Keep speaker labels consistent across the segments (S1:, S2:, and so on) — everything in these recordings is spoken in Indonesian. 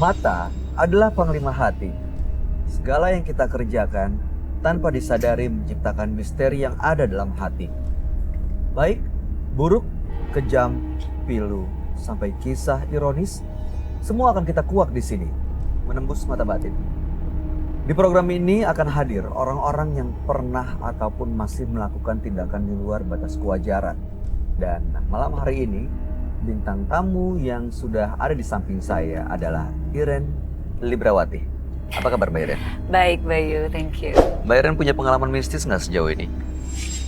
S1: Mata adalah panglima hati. Segala yang kita kerjakan tanpa disadari menciptakan misteri yang ada dalam hati. Baik, buruk, kejam, pilu, sampai kisah ironis, semua akan kita kuak di sini, menembus mata batin. Di program ini akan hadir orang-orang yang pernah ataupun masih melakukan tindakan di luar batas kewajaran. Dan malam hari ini, bintang tamu yang sudah ada di samping saya adalah Iren Librawati. Apa kabar Mbak Iren?
S2: Baik Bayu, thank you.
S1: Mbak Iren punya pengalaman mistis nggak sejauh ini?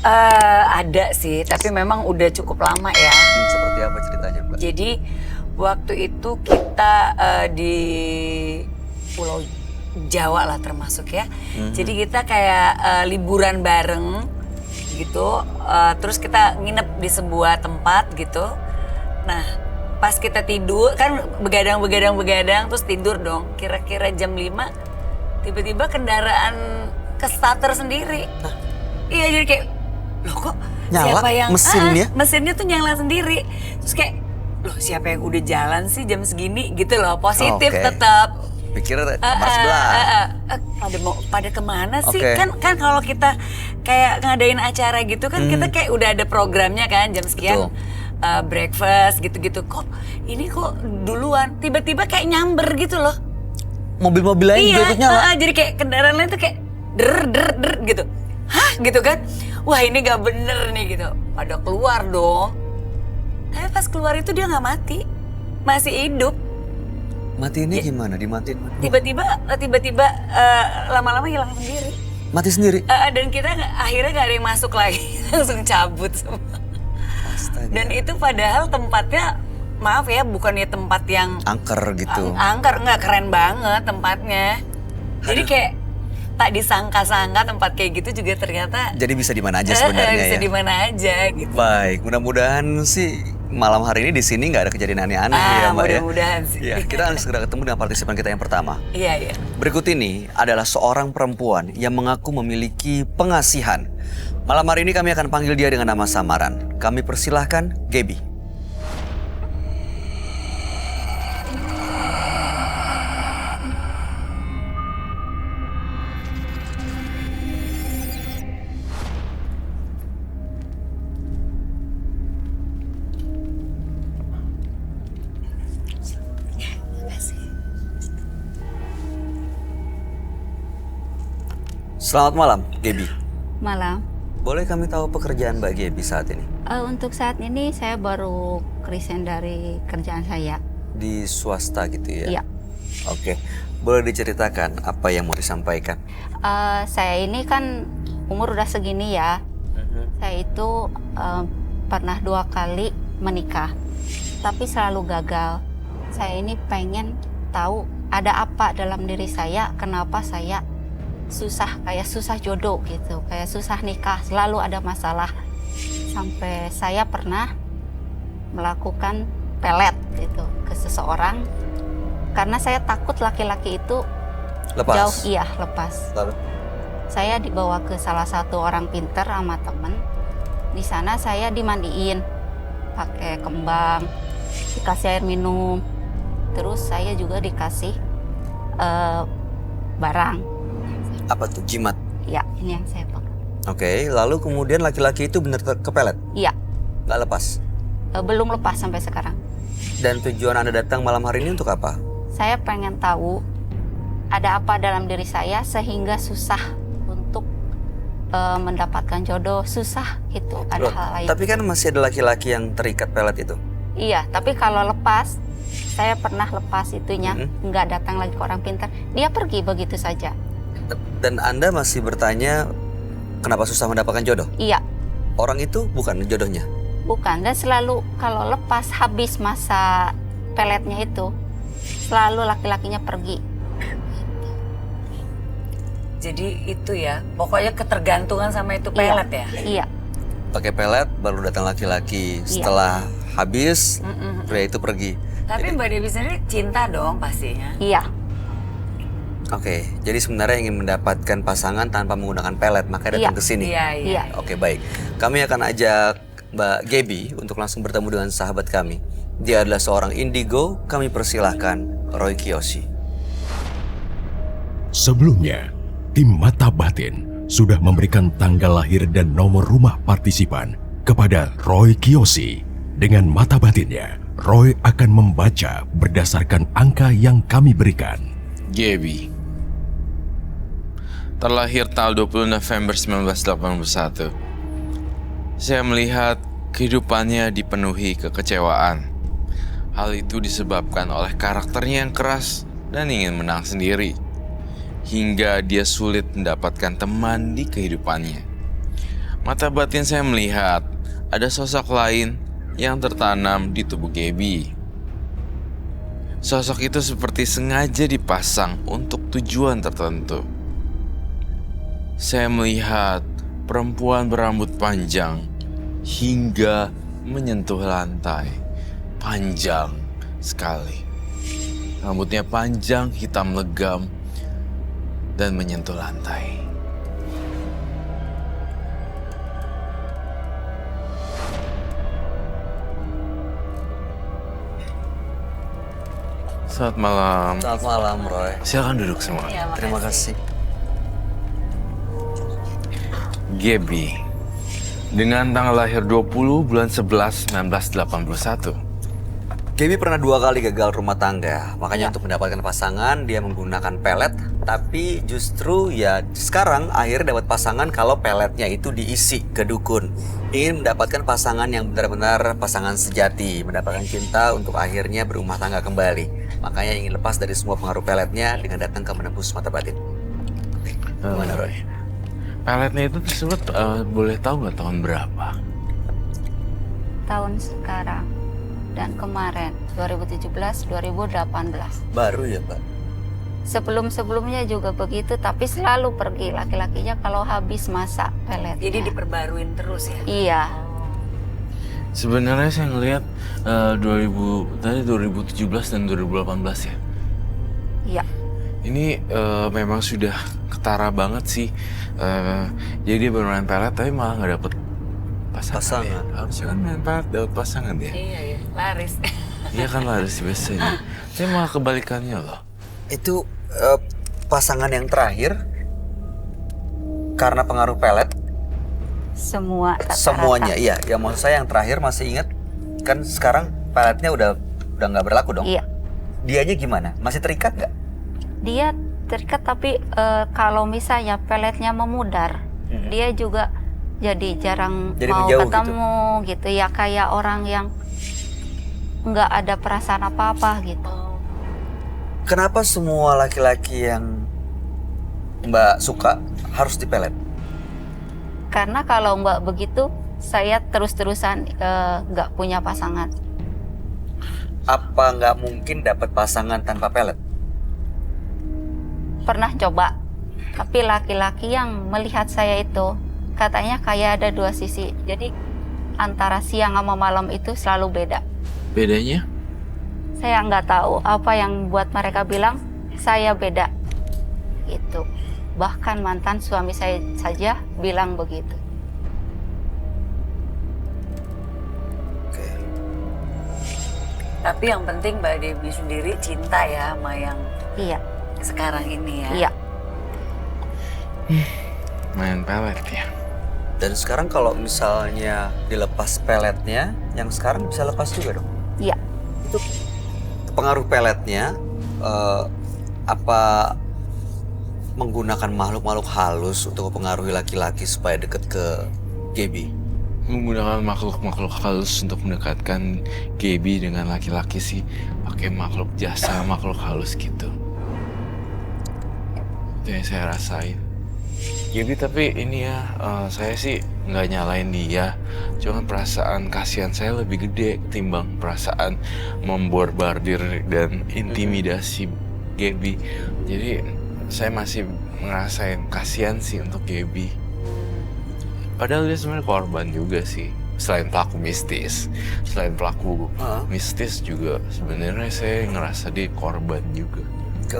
S2: Ada sih, tapi memang udah cukup lama ya.
S1: Seperti apa ceritanya Mbak?
S2: Jadi waktu itu kita di Pulau Jawa lah termasuk ya. Jadi kita kayak liburan bareng gitu, terus kita nginep di sebuah tempat gitu. Nah pas kita tidur kan begadang terus tidur dong. Kira-kira jam 5 tiba-tiba kendaraan ke starter sendiri. Iya jadi kayak loh kok
S1: Nyala
S2: siapa yang
S1: mesinnya?
S2: Mesinnya tuh nyala sendiri. Terus kayak loh siapa yang udah jalan sih jam segini gitu loh. Positif tetap.
S1: Pikir kamar sebelah.
S2: Pada kemana sih?
S1: Oke.
S2: Kan kalau kita kayak ngadain acara gitu kan kita kayak udah ada programnya kan jam sekian. Breakfast gitu-gitu. Kok ini kok duluan tiba-tiba kayak nyamber gitu loh.
S1: Mobil-mobil lain juga ikut nyala.
S2: Jadi kayak kendaraan lain tuh kayak der gitu. Hah gitu kan. Wah ini gak bener nih gitu. Pada keluar dong. Tapi pas keluar itu dia gak mati. Masih hidup.
S1: Mati ini gimana? Dimatiin?
S2: Tiba-tiba lama-lama hilang sendiri.
S1: Mati sendiri?
S2: Dan kita akhirnya gak ada yang masuk lagi. Langsung cabut semua.
S1: Astaga.
S2: Dan itu padahal tempatnya, maaf ya, bukannya tempat yang
S1: angker gitu.
S2: angker, nggak keren banget tempatnya. Jadi kayak tak disangka-sangka tempat kayak gitu juga ternyata.
S1: Jadi bisa di mana aja sebenarnya
S2: bisa
S1: ya.
S2: di mana aja gitu.
S1: Baik, mudah-mudahan sih malam hari ini di sini nggak ada kejadian aneh-aneh ya Mbak ya.
S2: Mudah-mudahan sih.
S1: Ya, kita akan segera ketemu dengan partisipan kita yang pertama.
S2: Iya.
S1: Berikut ini adalah seorang perempuan yang mengaku memiliki pengasihan. Malam hari ini kami akan panggil dia dengan nama samaran. Kami persilahkan Gaby. Selamat malam, Gaby.
S3: Malam.
S1: Boleh kami tahu pekerjaan Mbak Gaby saat ini?
S3: Untuk saat ini saya baru resign dari kerjaan saya.
S1: Di swasta gitu ya?
S3: Iya.
S1: Oke, boleh diceritakan apa yang mau disampaikan?
S3: Saya ini kan umur udah segini ya. Saya itu pernah 2 kali menikah, tapi selalu gagal. Saya ini pengen tahu ada apa dalam diri saya, kenapa saya kayak susah jodoh gitu, kayak susah nikah, selalu ada masalah. Sampai saya pernah melakukan pelet gitu ke seseorang karena saya takut laki-laki itu
S1: Lepas?
S3: jauh, lepas.
S1: Lalu?
S3: Saya dibawa ke salah satu orang pinter sama temen. Di sana saya dimandiin pakai kembang, dikasih air minum, terus saya juga dikasih barang.
S1: Apa tuh? Jimat?
S3: Ya, ini yang saya pakai.
S1: Oke, lalu kemudian laki-laki itu benar kepelet?
S3: Iya,
S1: Nggak lepas?
S3: belum lepas sampai sekarang.
S1: Dan tujuan Anda datang malam hari ini untuk apa?
S3: Saya pengen tahu ada apa dalam diri saya sehingga susah untuk mendapatkan jodoh, susah gitu. Ada
S1: Loh,
S3: hal lain.
S1: tapi kan masih ada laki-laki yang terikat pelet itu.
S3: Iya, tapi kalau lepas, saya pernah lepas itunya, nggak datang lagi ke orang pintar. Dia pergi begitu saja.
S1: Dan Anda masih bertanya kenapa susah mendapatkan jodoh?
S3: Iya,
S1: Orang itu bukan jodohnya?
S3: bukan. Dan selalu kalau lepas habis masa peletnya itu, selalu laki-lakinya pergi.
S2: Jadi itu ya, pokoknya ketergantungan sama itu pelet ya.
S3: Iya,
S1: Pakai pelet baru datang laki-laki. Setelah habis, pria itu pergi.
S2: Tapi Mbak Dewi sendiri cinta dong pastinya.
S3: iya.
S1: Oke, jadi sebenarnya ingin mendapatkan pasangan tanpa menggunakan pelet, makanya datang ke sini.
S2: Iya.
S1: Oke, baik. Kami akan ajak Mbak Gaby untuk langsung bertemu dengan sahabat kami. Dia adalah seorang indigo, kami persilahkan Roy Kiyoshi.
S4: Sebelumnya, tim Mata Batin sudah memberikan tanggal lahir dan nomor rumah partisipan kepada Roy Kiyoshi. Dengan mata batinnya, Roy akan membaca berdasarkan angka yang kami berikan.
S5: Gaby terlahir tanggal 20 November 1981. Saya melihat kehidupannya dipenuhi kekecewaan. Hal itu disebabkan oleh karakternya yang keras dan ingin menang sendiri, hingga dia sulit mendapatkan teman di kehidupannya. Mata batin saya melihat ada sosok lain yang tertanam di tubuh Gaby. Sosok itu seperti sengaja dipasang untuk tujuan tertentu. Saya melihat perempuan berambut panjang hingga menyentuh lantai. Panjang sekali. Rambutnya panjang, hitam legam, dan menyentuh lantai. Selamat malam.
S1: Selamat malam, Roy.
S5: Silakan duduk semua.
S2: Ya,
S1: Terima kasih.
S5: Gaby, dengan tanggal lahir 20 bulan 11 1981.
S1: Gaby pernah 2 kali gagal rumah tangga. Makanya untuk mendapatkan pasangan dia menggunakan pelet. Tapi justru ya sekarang akhirnya dapat pasangan kalau peletnya itu diisi ke dukun. Ingin mendapatkan pasangan yang benar-benar pasangan sejati. Mendapatkan cinta untuk akhirnya berumah tangga kembali. Makanya ingin lepas dari semua pengaruh peletnya dengan datang ke menembus mata batin. Gimana, Roy?
S5: Peletnya itu tersebut boleh tahu nggak tahun berapa?
S3: Tahun sekarang dan kemarin 2017 2018.
S1: Baru ya, Pak?
S3: Sebelum-sebelumnya juga begitu, tapi selalu pergi laki-lakinya kalau habis masa pelet.
S2: Jadi diperbaruin terus ya?
S3: Iya,
S5: Sebenarnya saya ngelihat 2017 dan 2018 ya.
S3: iya.
S5: Ini memang sudah ketara banget sih. Jadi dia bermain pelet tapi malah nggak dapet pasangan. Ya. Harusnya kan main pelet dapet pasangan ya.
S2: Iya, iya. Laris.
S5: Iya kan laris biasanya. Tapi malah kebalikannya loh.
S1: Itu pasangan yang terakhir karena pengaruh pelet.
S3: Semua rata-rata.
S1: Semuanya, iya. Ya maksud saya yang terakhir masih ingat kan sekarang peletnya udah nggak berlaku dong.
S3: Iya.
S1: Dianya gimana? Masih terikat nggak?
S3: Dia terikat, tapi kalau misalnya peletnya memudar, dia juga jadi jarang
S1: Jadi
S3: mau
S1: menjauh
S3: ketemu gitu. Ya kayak orang yang nggak ada perasaan apa-apa gitu.
S1: Kenapa semua laki-laki yang Mbak suka harus dipelet?
S3: Karena kalau nggak begitu, saya terus-terusan nggak punya pasangan.
S1: Apa nggak mungkin dapat pasangan tanpa pelet?
S3: Pernah coba, tapi laki-laki yang melihat saya itu katanya kayak ada 2 sisi. Jadi antara siang sama malam itu selalu beda.
S5: Bedanya?
S3: Saya nggak tahu apa yang buat mereka bilang saya beda gitu. Bahkan mantan suami saya saja bilang begitu.
S1: Oke.
S2: Tapi yang penting Mbak Debbie sendiri cinta ya sama yang
S3: Iya,
S2: sekarang ini ya.
S3: iya.
S5: Main pelet ya.
S1: Dan sekarang kalau misalnya dilepas peletnya, yang sekarang bisa lepas juga dong?
S3: Iya.
S1: Itu pengaruh peletnya apa menggunakan makhluk-makhluk halus untuk mempengaruhi laki-laki supaya deket ke Gaby?
S5: Menggunakan makhluk-makhluk halus untuk mendekatkan Gaby dengan laki-laki sih. Pakai makhluk jasa, makhluk halus gitu. Itu yang saya rasain. Gaby tapi ini ya, saya sih nggak nyalain dia. Cuma perasaan kasihan saya lebih gede ketimbang perasaan memborbardir dan intimidasi Gaby. Jadi saya masih ngerasain kasihan sih untuk Gaby. Padahal dia sebenarnya korban juga sih. Selain pelaku mistis, selain pelaku mistis juga sebenarnya saya ngerasa dia korban juga.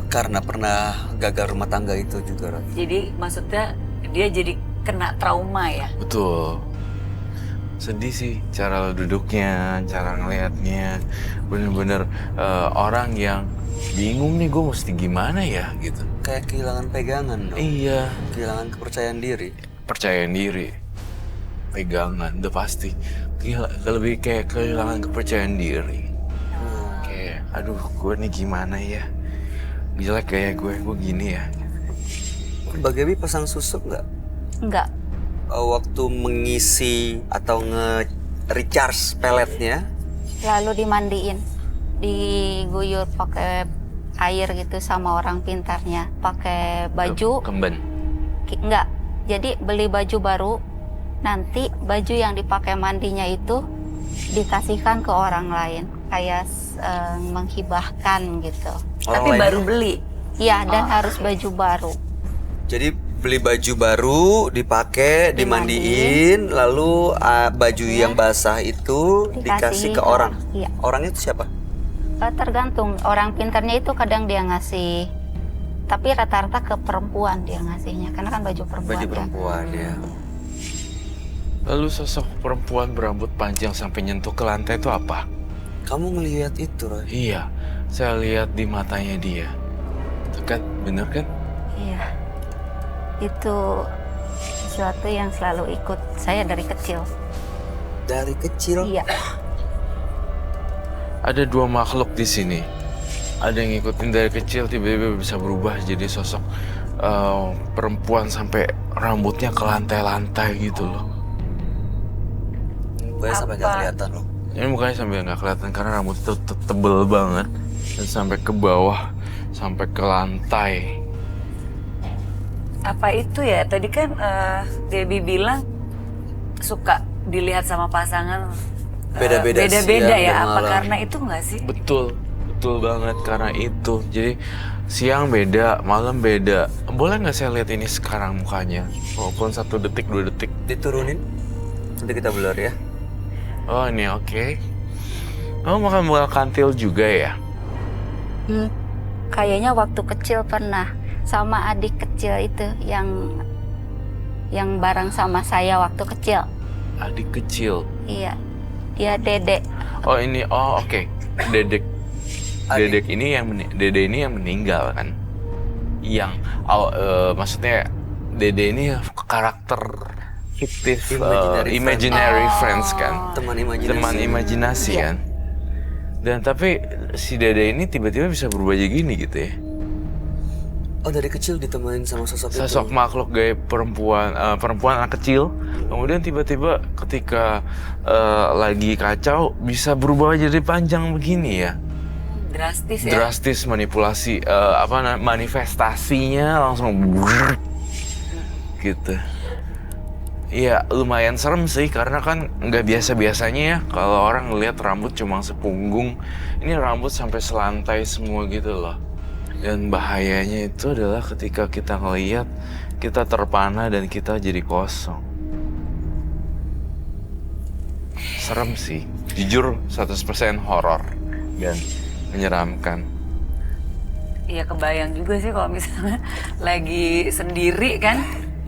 S1: Karena pernah gagal rumah tangga itu juga, Roy.
S2: Jadi maksudnya dia jadi kena trauma ya?
S5: Betul. Sedih sih cara duduknya, cara ngelihatnya. Bener-bener orang yang bingung nih gue mesti gimana ya gitu.
S1: Kayak kehilangan pegangan dong.
S5: Iya,
S1: Kehilangan kepercayaan diri.
S5: percaya diri, pegangan, udah pasti. Lebih kayak kehilangan kepercayaan diri. Kayak, aduh gue nih gimana ya? Jelek kayak gue gini ya.
S1: Mbak Gaby pasang susuk nggak?
S3: Enggak.
S1: Waktu mengisi atau nge-recharge peletnya,
S3: Lalu dimandiin, diguyur pakai air gitu sama orang pintarnya, pakai baju.
S5: Kemben.
S3: Enggak. Jadi beli baju baru, nanti baju yang dipakai mandinya itu dikasihkan ke orang lain, kayak menghibahkan gitu.
S2: Tapi
S1: lain-
S2: baru beli.
S3: Iya, dan harus baju baru.
S1: Jadi beli baju baru, dipakai, dimandiin, lalu baju yang basah itu dikasih ke orang.
S3: Iya.
S1: Orangnya itu siapa?
S3: Tergantung, orang pintarnya itu kadang dia ngasih, tapi rata-rata ke perempuan dia ngasihnya, karena kan baju perempuan.
S1: Baju
S3: ya.
S1: perempuan ya.
S5: Lalu sosok perempuan berambut panjang sampai nyentuh ke lantai itu apa?
S1: Kamu ngelihat itu, Roy?
S5: Iya, saya lihat di matanya dia. Itu kan, bener kan?
S3: Iya. Itu sesuatu yang selalu ikut saya dari kecil.
S1: Dari kecil.
S3: Iya.
S5: Ada dua makhluk di sini. Ada yang ngikutin dari kecil tiba-tiba bisa berubah jadi sosok perempuan sampai rambutnya ke lantai-lantai gitu loh.
S1: Mukanya sampai nggak kelihatan loh.
S5: Ini mukanya sampai nggak kelihatan karena rambut itu tebel banget dan sampai ke bawah, sampai ke lantai.
S2: Apa itu ya? Tadi kan Debbie bilang suka dilihat sama pasangan
S1: Beda-beda
S2: beda-beda
S1: siang
S2: ya.
S1: dan
S2: Apa
S1: malam.
S2: karena itu nggak sih?
S5: Betul, betul banget karena itu. Jadi siang beda, malam beda. Boleh nggak saya lihat ini sekarang mukanya? Walaupun 1 detik, 2 detik.
S1: Diturunin. Nanti kita blur ya.
S5: Oh ini oke. Kamu makan buah kantil juga ya?
S3: Kayaknya waktu kecil pernah sama adik kecil itu yang bareng sama saya waktu kecil.
S5: Adik kecil.
S3: Iya. Dia dedek.
S5: Oh ini, oh oke. Dedek.
S1: Adik.
S5: Dedek ini Dede ini yang meninggal kan? Yang, maksudnya Dede ini karakter fiktif, imaginary friends kan?
S1: Teman imajinasi.
S5: Teman imajinasi
S3: Iya.
S5: kan? Dan tapi si Dede ini tiba-tiba bisa berubah jadi gini gitu ya?
S1: Oh, dari kecil ditemenin sama sosok itu.
S5: Sosok makhluk gaya perempuan anak kecil, kemudian tiba-tiba ketika lagi kacau bisa berubah jadi panjang begini ya?
S2: Drastis ya.
S5: Drastis manipulasi manifestasinya langsung gitu. Iya lumayan serem sih karena kan nggak biasa-biasanya ya kalau orang ngelihat rambut cuma sepunggung, ini rambut sampai selantai semua gitu loh. Dan bahayanya itu adalah ketika kita ngelihat kita terpana dan kita jadi kosong. Serem sih, jujur 100% horor dan menyeramkan.
S2: Iya kebayang juga sih kalau misalnya lagi sendiri kan.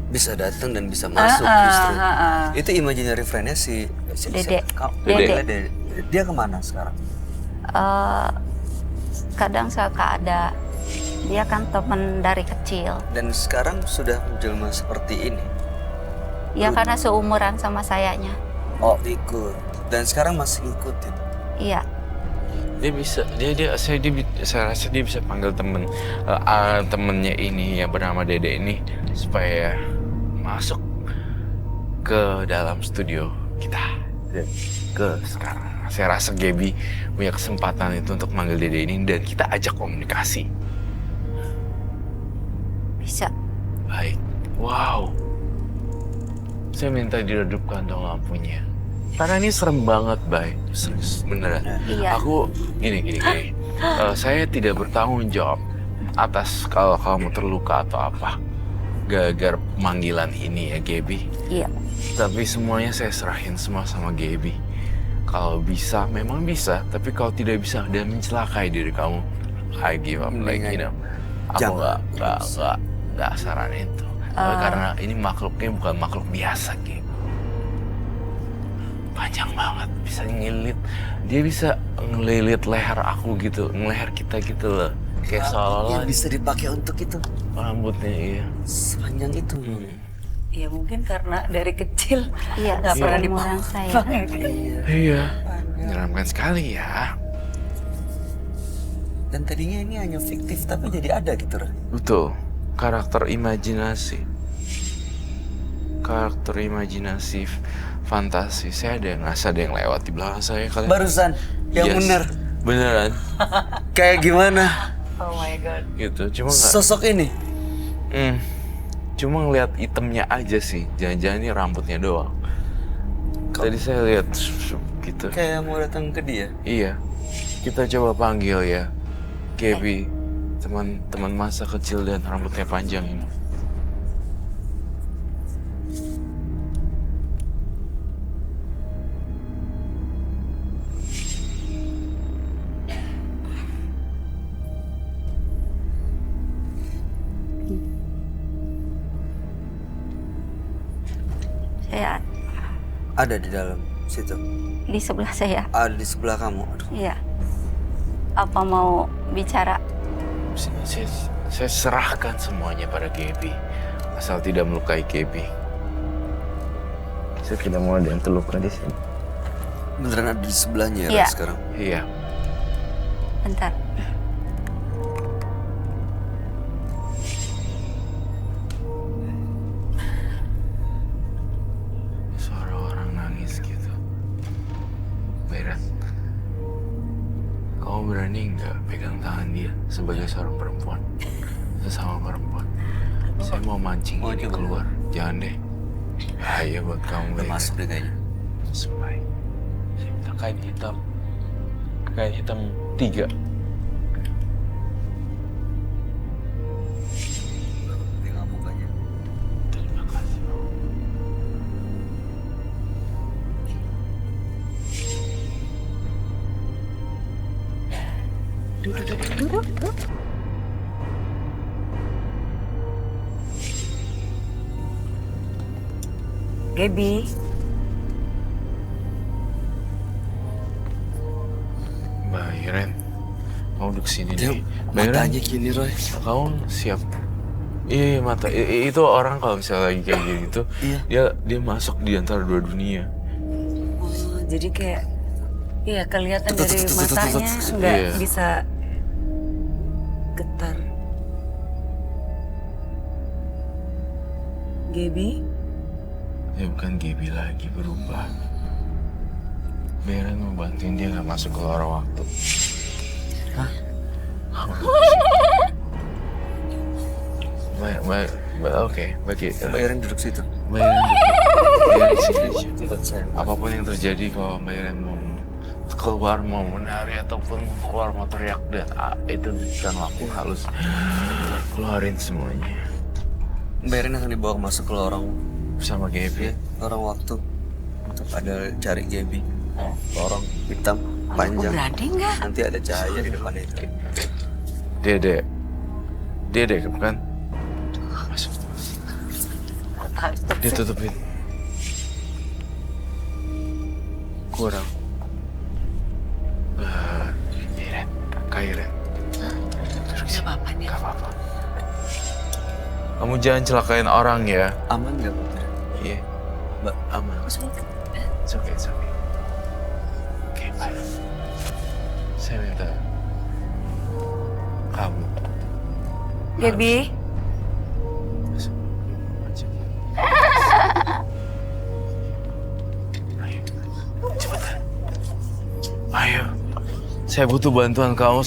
S1: Bisa datang dan bisa masuk justru. Itu imaginary friend-nya si
S3: Dede.
S1: Dede. Dia kemana sekarang?
S3: Kadang suka ada. Dia kan teman dari kecil.
S1: Dan sekarang sudah menjelma seperti ini.
S3: Ya karena seumuran sama sayanya.
S1: Oh, ikut. Dan sekarang masih ngikutin.
S3: Iya.
S5: Dia bisa, saya rasa dia bisa panggil temennya ini yang bernama Dede ini supaya masuk ke dalam studio kita dan ke sekarang. Saya rasa Gaby punya kesempatan itu untuk manggil Dede ini dan kita ajak komunikasi.
S3: Bisa.
S5: Baik, wow. Saya minta diredupkan dong lampunya. Karena ini serem banget, Bay. Serius, beneran.
S3: Iya.
S5: Aku, gini. Saya tidak bertanggung jawab atas kalau kamu terluka atau apa. Gara-gara pemanggilan ini ya, Gaby.
S3: Iya.
S5: Tapi semuanya saya serahin semua sama Gaby. Kalau bisa, memang bisa. Tapi kalau tidak bisa dan mencelakai diri kamu, I give up. Like, you know, aku nggak saranin itu. Karena ini makhluknya bukan makhluk biasa, Gaby. panjang banget, bisa ngelilit. Dia bisa ngelilit leher aku gitu, leher kita gitu loh. Kayak seolah-olah
S1: bisa dipakai untuk itu.
S5: rambutnya iya.
S1: Sepanjang itu.
S2: Ya mungkin karena dari kecil
S3: Iya,
S2: nggak pernah
S3: seumuran saya.
S5: Iya, menyeramkan sekali ya.
S1: Dan tadinya ini hanya fiktif tapi jadi ada gitu, Roy.
S5: Betul, karakter imajinasi. Karakter imajinasi fantasi. Saya ada yang ngerasa ada yang lewat di belakang saya kalian.
S1: Barusan yang
S5: Yes.
S1: bener.
S5: Beneran.
S1: Kayak gimana?
S2: Oh my god.
S5: Gitu, cuma nggak.
S1: Sosok ini.
S5: Cuma ngeliat itemnya aja sih. Jangan-jangan ini rambutnya doang. Tadi saya lihat gitu.
S1: Kayak mau datang ke dia.
S5: Iya. Kita coba panggil ya. Gaby, teman masa kecil dan rambutnya panjang ini.
S3: Saya
S1: Ada di dalam situ.
S3: di sebelah saya.
S1: Ada di sebelah kamu. Aduh.
S3: Iya. Apa mau bicara?
S5: Saya serahkan semuanya pada Gaby. Asal tidak melukai Gaby. Saya tidak mau ada yang terluka di sini.
S1: Beneran ada di sebelahnya ya
S3: Iya.
S1: Roy, sekarang.
S5: Iya.
S3: Bentar.
S5: Suara orang nangis gitu. Berat. Kamu berani nggak pegang tangan dia sebagai seorang perempuan? Sesama perempuan. Saya mau mancing
S1: Mau
S5: ini
S1: coba?
S5: keluar. Jangan deh. Bahaya buat kamu.
S1: Udah
S5: Berat.
S1: masuk deh kayaknya.
S5: Sebaik. Saya minta kain hitam. Kain hitam 3.
S1: Tengok mukanya.
S5: Terima kasih.
S2: Gaby,
S5: Mbak Iren, kamu duduk sini
S1: Dia
S5: nih. Mbak Iren,
S1: matanya gini Roy.
S5: kamu siap? Iya, mata itu orang kalau misalnya lagi kayak gitu,
S1: Iya.
S5: dia masuk di antara dua dunia.
S2: oh, jadi kayak iya kelihatan
S1: Tut,
S2: dari
S1: tut, tut, tut, tut,
S2: matanya
S1: tut.
S2: nggak
S5: Iya.
S2: bisa getar. Gaby,
S5: Ya bukan Gaby lagi berubah. Beren mau bantuin dia nggak masuk ke lorong waktu.
S1: Hah?
S5: Oke, bagi
S1: Mbak Iren duduk situ.
S5: Mbak Iren di sini aja.
S1: Tempat saya.
S5: Apapun yang terjadi kalau Mbak Iren mau keluar, mau menari ataupun keluar mau teriak dan itu bukan laku halus. Keluarin semuanya
S1: Mbak Iren akan dibawa masuk ke lorong
S5: sama Gaby.
S1: lorong waktu untuk ada cari Gaby. Lorong hitam
S2: aku
S1: panjang.
S2: berani nggak?
S1: Nanti ada cahaya di depan itu.
S5: Dede kan? Masuk. Ditutupin. Kurang. Iren, Kairen.
S2: Gak apa-apa nih.
S5: Gak apa-apa. Kamu jangan celakain orang ya.
S1: Aman nggak Mbak?
S5: Iya,
S1: Mbak,
S5: aman. It's okay, it's okay. Oke, bye. Saya minta kamu
S2: Gaby,
S5: masuk. Ayo, cepetan. Ayo, saya butuh bantuan kamu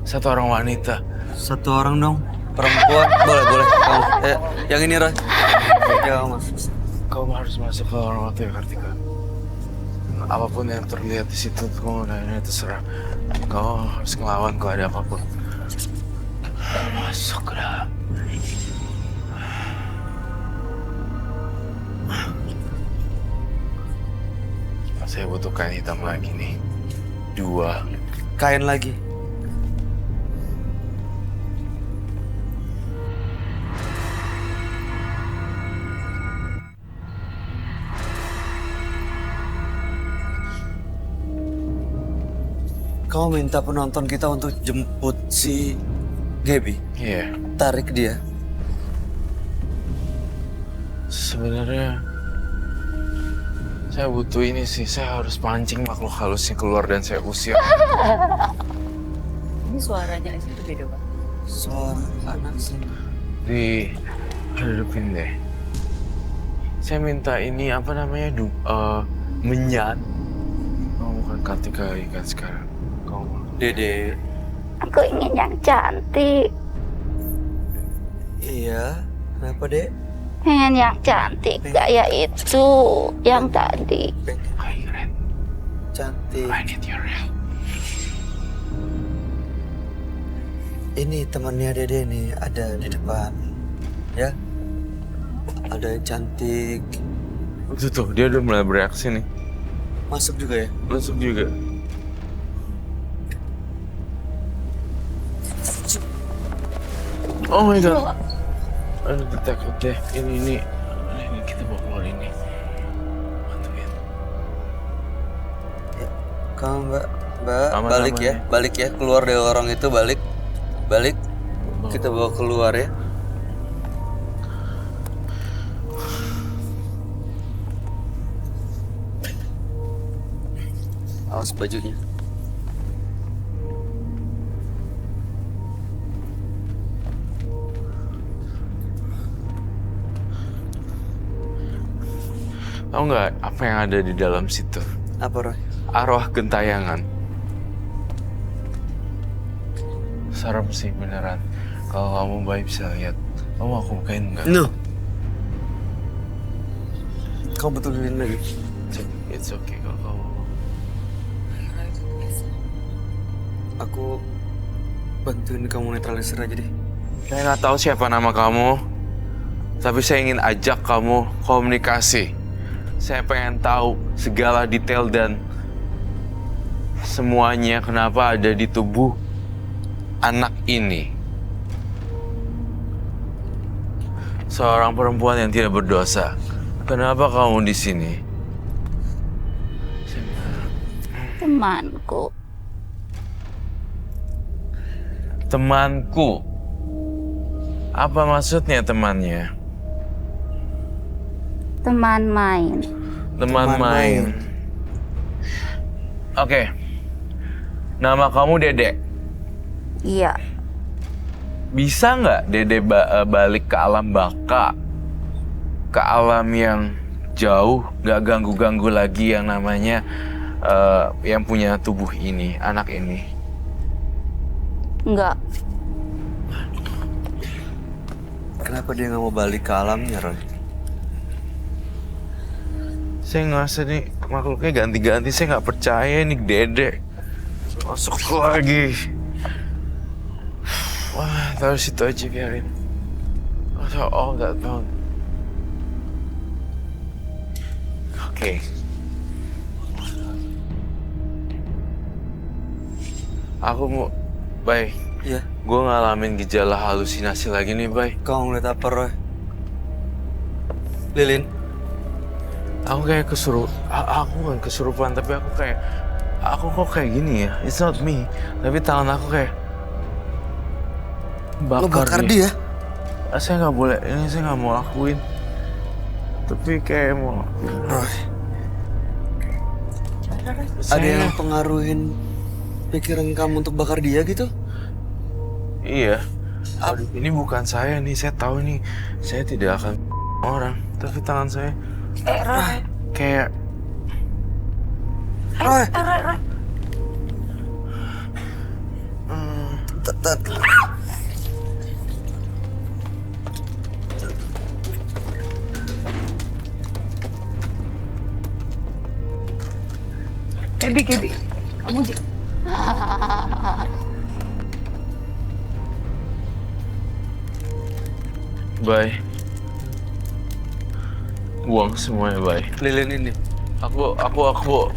S5: satu orang wanita.
S1: Satu orang dong. Perempuan. Boleh. Kamu. Yang ini Roy. Ya mas.
S5: Kamu harus masuk ke lorong waktu ya, Kartika. Apapun yang terlihat di situ, kamu ini terserah. Kamu harus ngelawan kalau ada apapun. Masuk ke dalam. Saya butuh kain hitam lagi nih. 2.
S1: Kain lagi. Kau minta penonton kita untuk jemput si Gaby.
S5: Iya.
S1: Tarik dia.
S5: Sebenarnya saya butuh ini sih. Saya harus pancing makhluk halusnya keluar dan saya usir.
S2: Ini suaranya aja tuh beda banget.
S1: Suara anak sih.
S5: Hadapin deh. Saya minta ini apa namanya menyan. Kamu bukan Kartika ikan sekarang. Kamu
S1: Dede.
S3: Aku ingin yang cantik.
S1: Iya. Kenapa, Dek?
S3: Pengen yang cantik kayak itu yang tadi.
S5: Ren,
S1: Cantik.
S5: I need your help.
S1: Ini temannya Dede nih, ada di depan. Ya. Ada yang cantik.
S5: Tuh, dia udah mulai bereaksi nih.
S1: Masuk juga ya?
S5: Masuk juga. Oh my god. Aduh, takut deh. Ini kita bawa keluar ini. Bantuin.
S1: Kamu Mbak,
S5: Aman,
S1: balik
S5: aman
S1: ya,
S5: ya.
S1: balik ya, keluar dari orang itu, balik. Kita bawa keluar ya. Awas bajunya.
S5: Tahu nggak apa yang ada di dalam situ?
S1: Apa, Roy?
S5: Arwah gentayangan. Serem sih beneran. Kalau kamu baik bisa lihat. Kamu aku bukain nggak?
S1: No. Kamu betulin lagi.
S5: It's okay kalau kamu.
S1: Aku bantuin kamu netralisir aja deh.
S5: Saya nggak tahu siapa nama kamu, tapi saya ingin ajak kamu komunikasi. Saya pengen tahu segala detail dan semuanya kenapa ada di tubuh anak ini. Seorang perempuan yang tidak berdosa. Kenapa kamu di sini?
S3: Temanku.
S5: Temanku. Apa maksudnya temannya?
S3: Teman main.
S5: Teman main. Oke. Nama kamu Dede.
S3: Iya.
S5: Bisa nggak Dede balik ke alam baka? Ke alam yang jauh, nggak ganggu-ganggu lagi yang namanya yang punya tubuh ini, anak ini.
S3: Enggak.
S1: Kenapa dia nggak mau balik ke alamnya, Roy?
S5: Saya ngerasa nih makhluknya ganti-ganti, saya nggak percaya nih Dede. Masuk lagi. Wah, taruh situ aja biarin. Oh, that bone. Oke. Aku mau, Bay.
S1: Iya.
S5: Gue ngalamin gejala halusinasi lagi nih, Bay.
S1: Kamu ngeliat apa, Roy? Lilin?
S5: Aku kayak aku bukan kesurupan, tapi aku kok kayak gini ya. It's not me, tapi tangan aku kayak
S1: Lo bakar
S5: nih.
S1: dia?
S5: Saya nggak boleh, ini saya nggak mau lakuin. Tapi kayak mau.
S1: Roy, ada yang pengaruhin pikiran kamu untuk bakar dia gitu?
S5: Iya. Aduh, ini bukan saya nih, saya tahu nih. Saya tidak akan orang, tapi tangan saya
S2: Roy.
S5: kayak
S1: Roy!
S2: Roy.
S1: Tet.
S2: Gaby. Kamu
S5: Bay. Buang semuanya, Bay.
S1: Lilin ini.
S5: Aku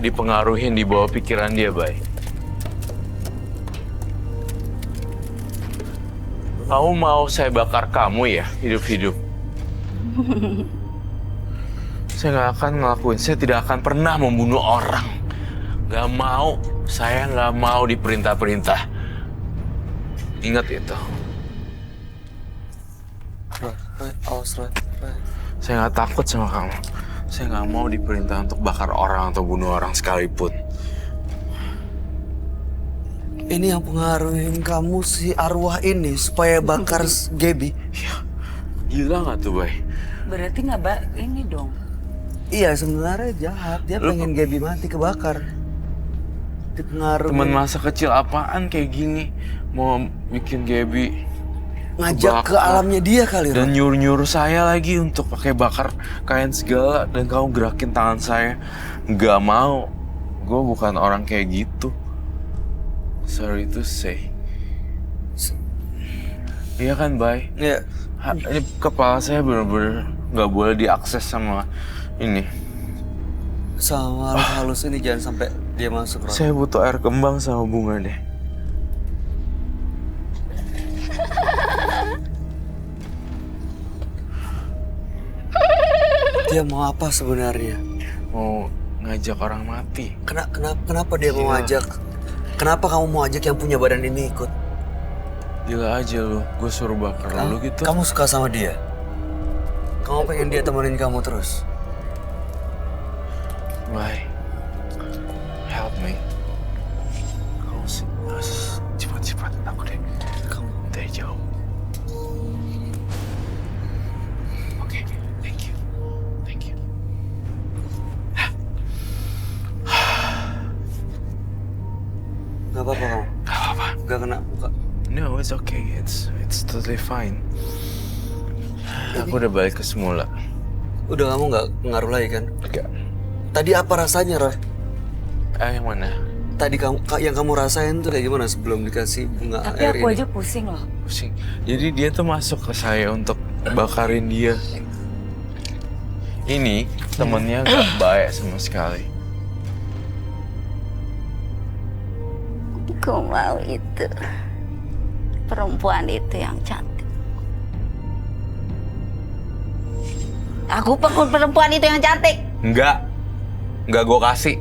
S5: dipengaruhin di bawah pikiran dia, Bay. Kamu mau saya bakar kamu ya, hidup-hidup? Saya nggak akan ngelakuin, saya tidak akan pernah membunuh orang. Gak mau. Saya nggak mau diperintah-perintah. Ingat itu.
S1: Roy, awas Roy.
S5: Saya nggak takut sama kamu. Saya nggak mau diperintah untuk bakar orang atau bunuh orang sekalipun.
S1: Ini yang pengaruhin kamu si arwah ini supaya bakar Gaby.
S5: Gila nggak tuh, Bay?
S2: Berarti ini dong.
S1: Iya sebenarnya jahat. Dia pengen Gaby mati kebakar. Dipengaruhi.
S5: Teman masa kecil apaan kayak gini? Mau bikin Gaby
S1: Ngajak ke
S5: kebakar.
S1: alamnya dia kali,
S5: Dan
S1: Roy.
S5: nyuruh-nyuruh saya lagi untuk pakai bakar kain segala. Dan kamu gerakin tangan saya. Nggak mau. Gue bukan orang kayak gitu. Sorry to say. Iya kan, Bay?
S1: Iya.
S5: Ini kepala saya bener-bener nggak boleh diakses sama ini.
S1: Sama halus ini jangan sampai dia masuk, Roy.
S5: Saya butuh air kembang sama bunga deh.
S1: Dia mau apa sebenarnya?
S5: Mau ngajak orang mati.
S1: Kenapa dia mau
S5: Iya.
S1: ajak? Kenapa kamu mau ajak yang punya badan ini ikut?
S5: Gila aja lu, gue suruh bakar lu gitu.
S1: Kamu suka sama dia? Kamu pengen dia temenin kamu terus?
S5: Bye. Help me. Kamu harus cepat-cepat aku deh.
S1: Kamu
S5: Dari jauh. Oke, thank you. Thank you.
S1: nggak apa-apa kamu?
S5: Gak apa-apa.
S1: Nggak kena muka?
S5: No, it's okay. It's totally fine. Aku udah balik ke semula.
S1: Udah kamu nggak pengaruh lagi kan?
S5: Enggak.
S1: Tadi apa rasanya, Roy?
S5: Yang mana?
S1: Tadi yang kamu rasain tuh kayak gimana sebelum dikasih bunga
S2: Tapi
S1: air
S2: aku
S1: ini?
S2: aja pusing loh.
S5: Pusing. Jadi dia tuh masuk ke saya untuk bakarin dia. Ini temennya gak baik sama sekali.
S3: Aku mau itu. Perempuan itu yang cantik. Aku pengen perempuan itu yang cantik.
S5: Enggak gue kasih.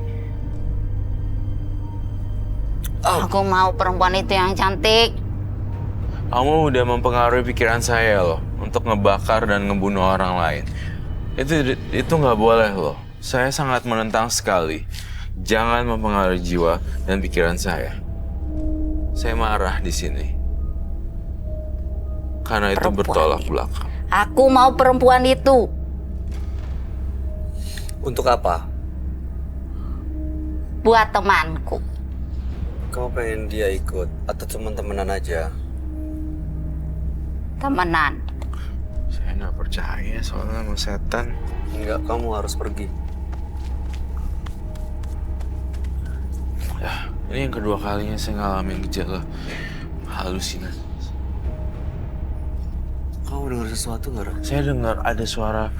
S3: Aku mau perempuan itu yang cantik.
S5: Kamu udah mempengaruhi pikiran saya loh untuk ngebakar dan ngebunuh orang lain. Itu nggak boleh loh. Saya sangat menentang sekali. Jangan mempengaruhi jiwa dan pikiran saya. Saya marah di sini. Karena itu
S3: Perempuan
S5: bertolak
S3: itu.
S5: belakang.
S3: Aku mau perempuan itu.
S1: Untuk apa?
S3: Buat temanku.
S1: Kamu pengen dia ikut atau cuma temenan aja?
S3: Temenan.
S5: Saya nggak percaya soalnya sama setan.
S1: Enggak, kamu harus pergi.
S5: Ya, ini yang kedua kalinya saya ngalamin gejala halusinasi.
S1: Kamu dengar sesuatu nggak, Roy?
S5: Saya dengar ada suara.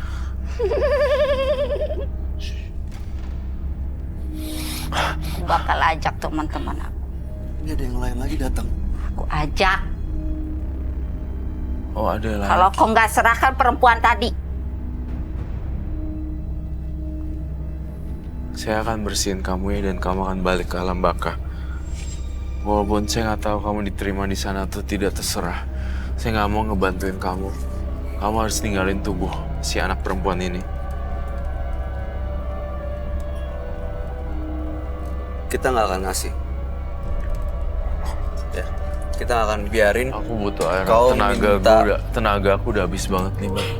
S3: Aku bakal ajak teman-teman aku.
S1: Ini ada yang lain lagi datang.
S3: Aku ajak.
S5: Oh, ada lagi.
S3: Kalau kau nggak serahkan perempuan tadi.
S5: Saya akan bersihin kamu ya dan kamu akan balik ke alam baka. Walaupun saya nggak tahu kamu diterima di sana atau tidak, terserah. Saya nggak mau ngebantuin kamu. Kamu harus tinggalin tubuh si anak perempuan ini.
S1: Kita nggak akan ngasih. Ya, kita nggak akan biarin.
S5: Aku butuh air.
S1: Kau
S5: Tenaga aku udah habis banget nih, Bang.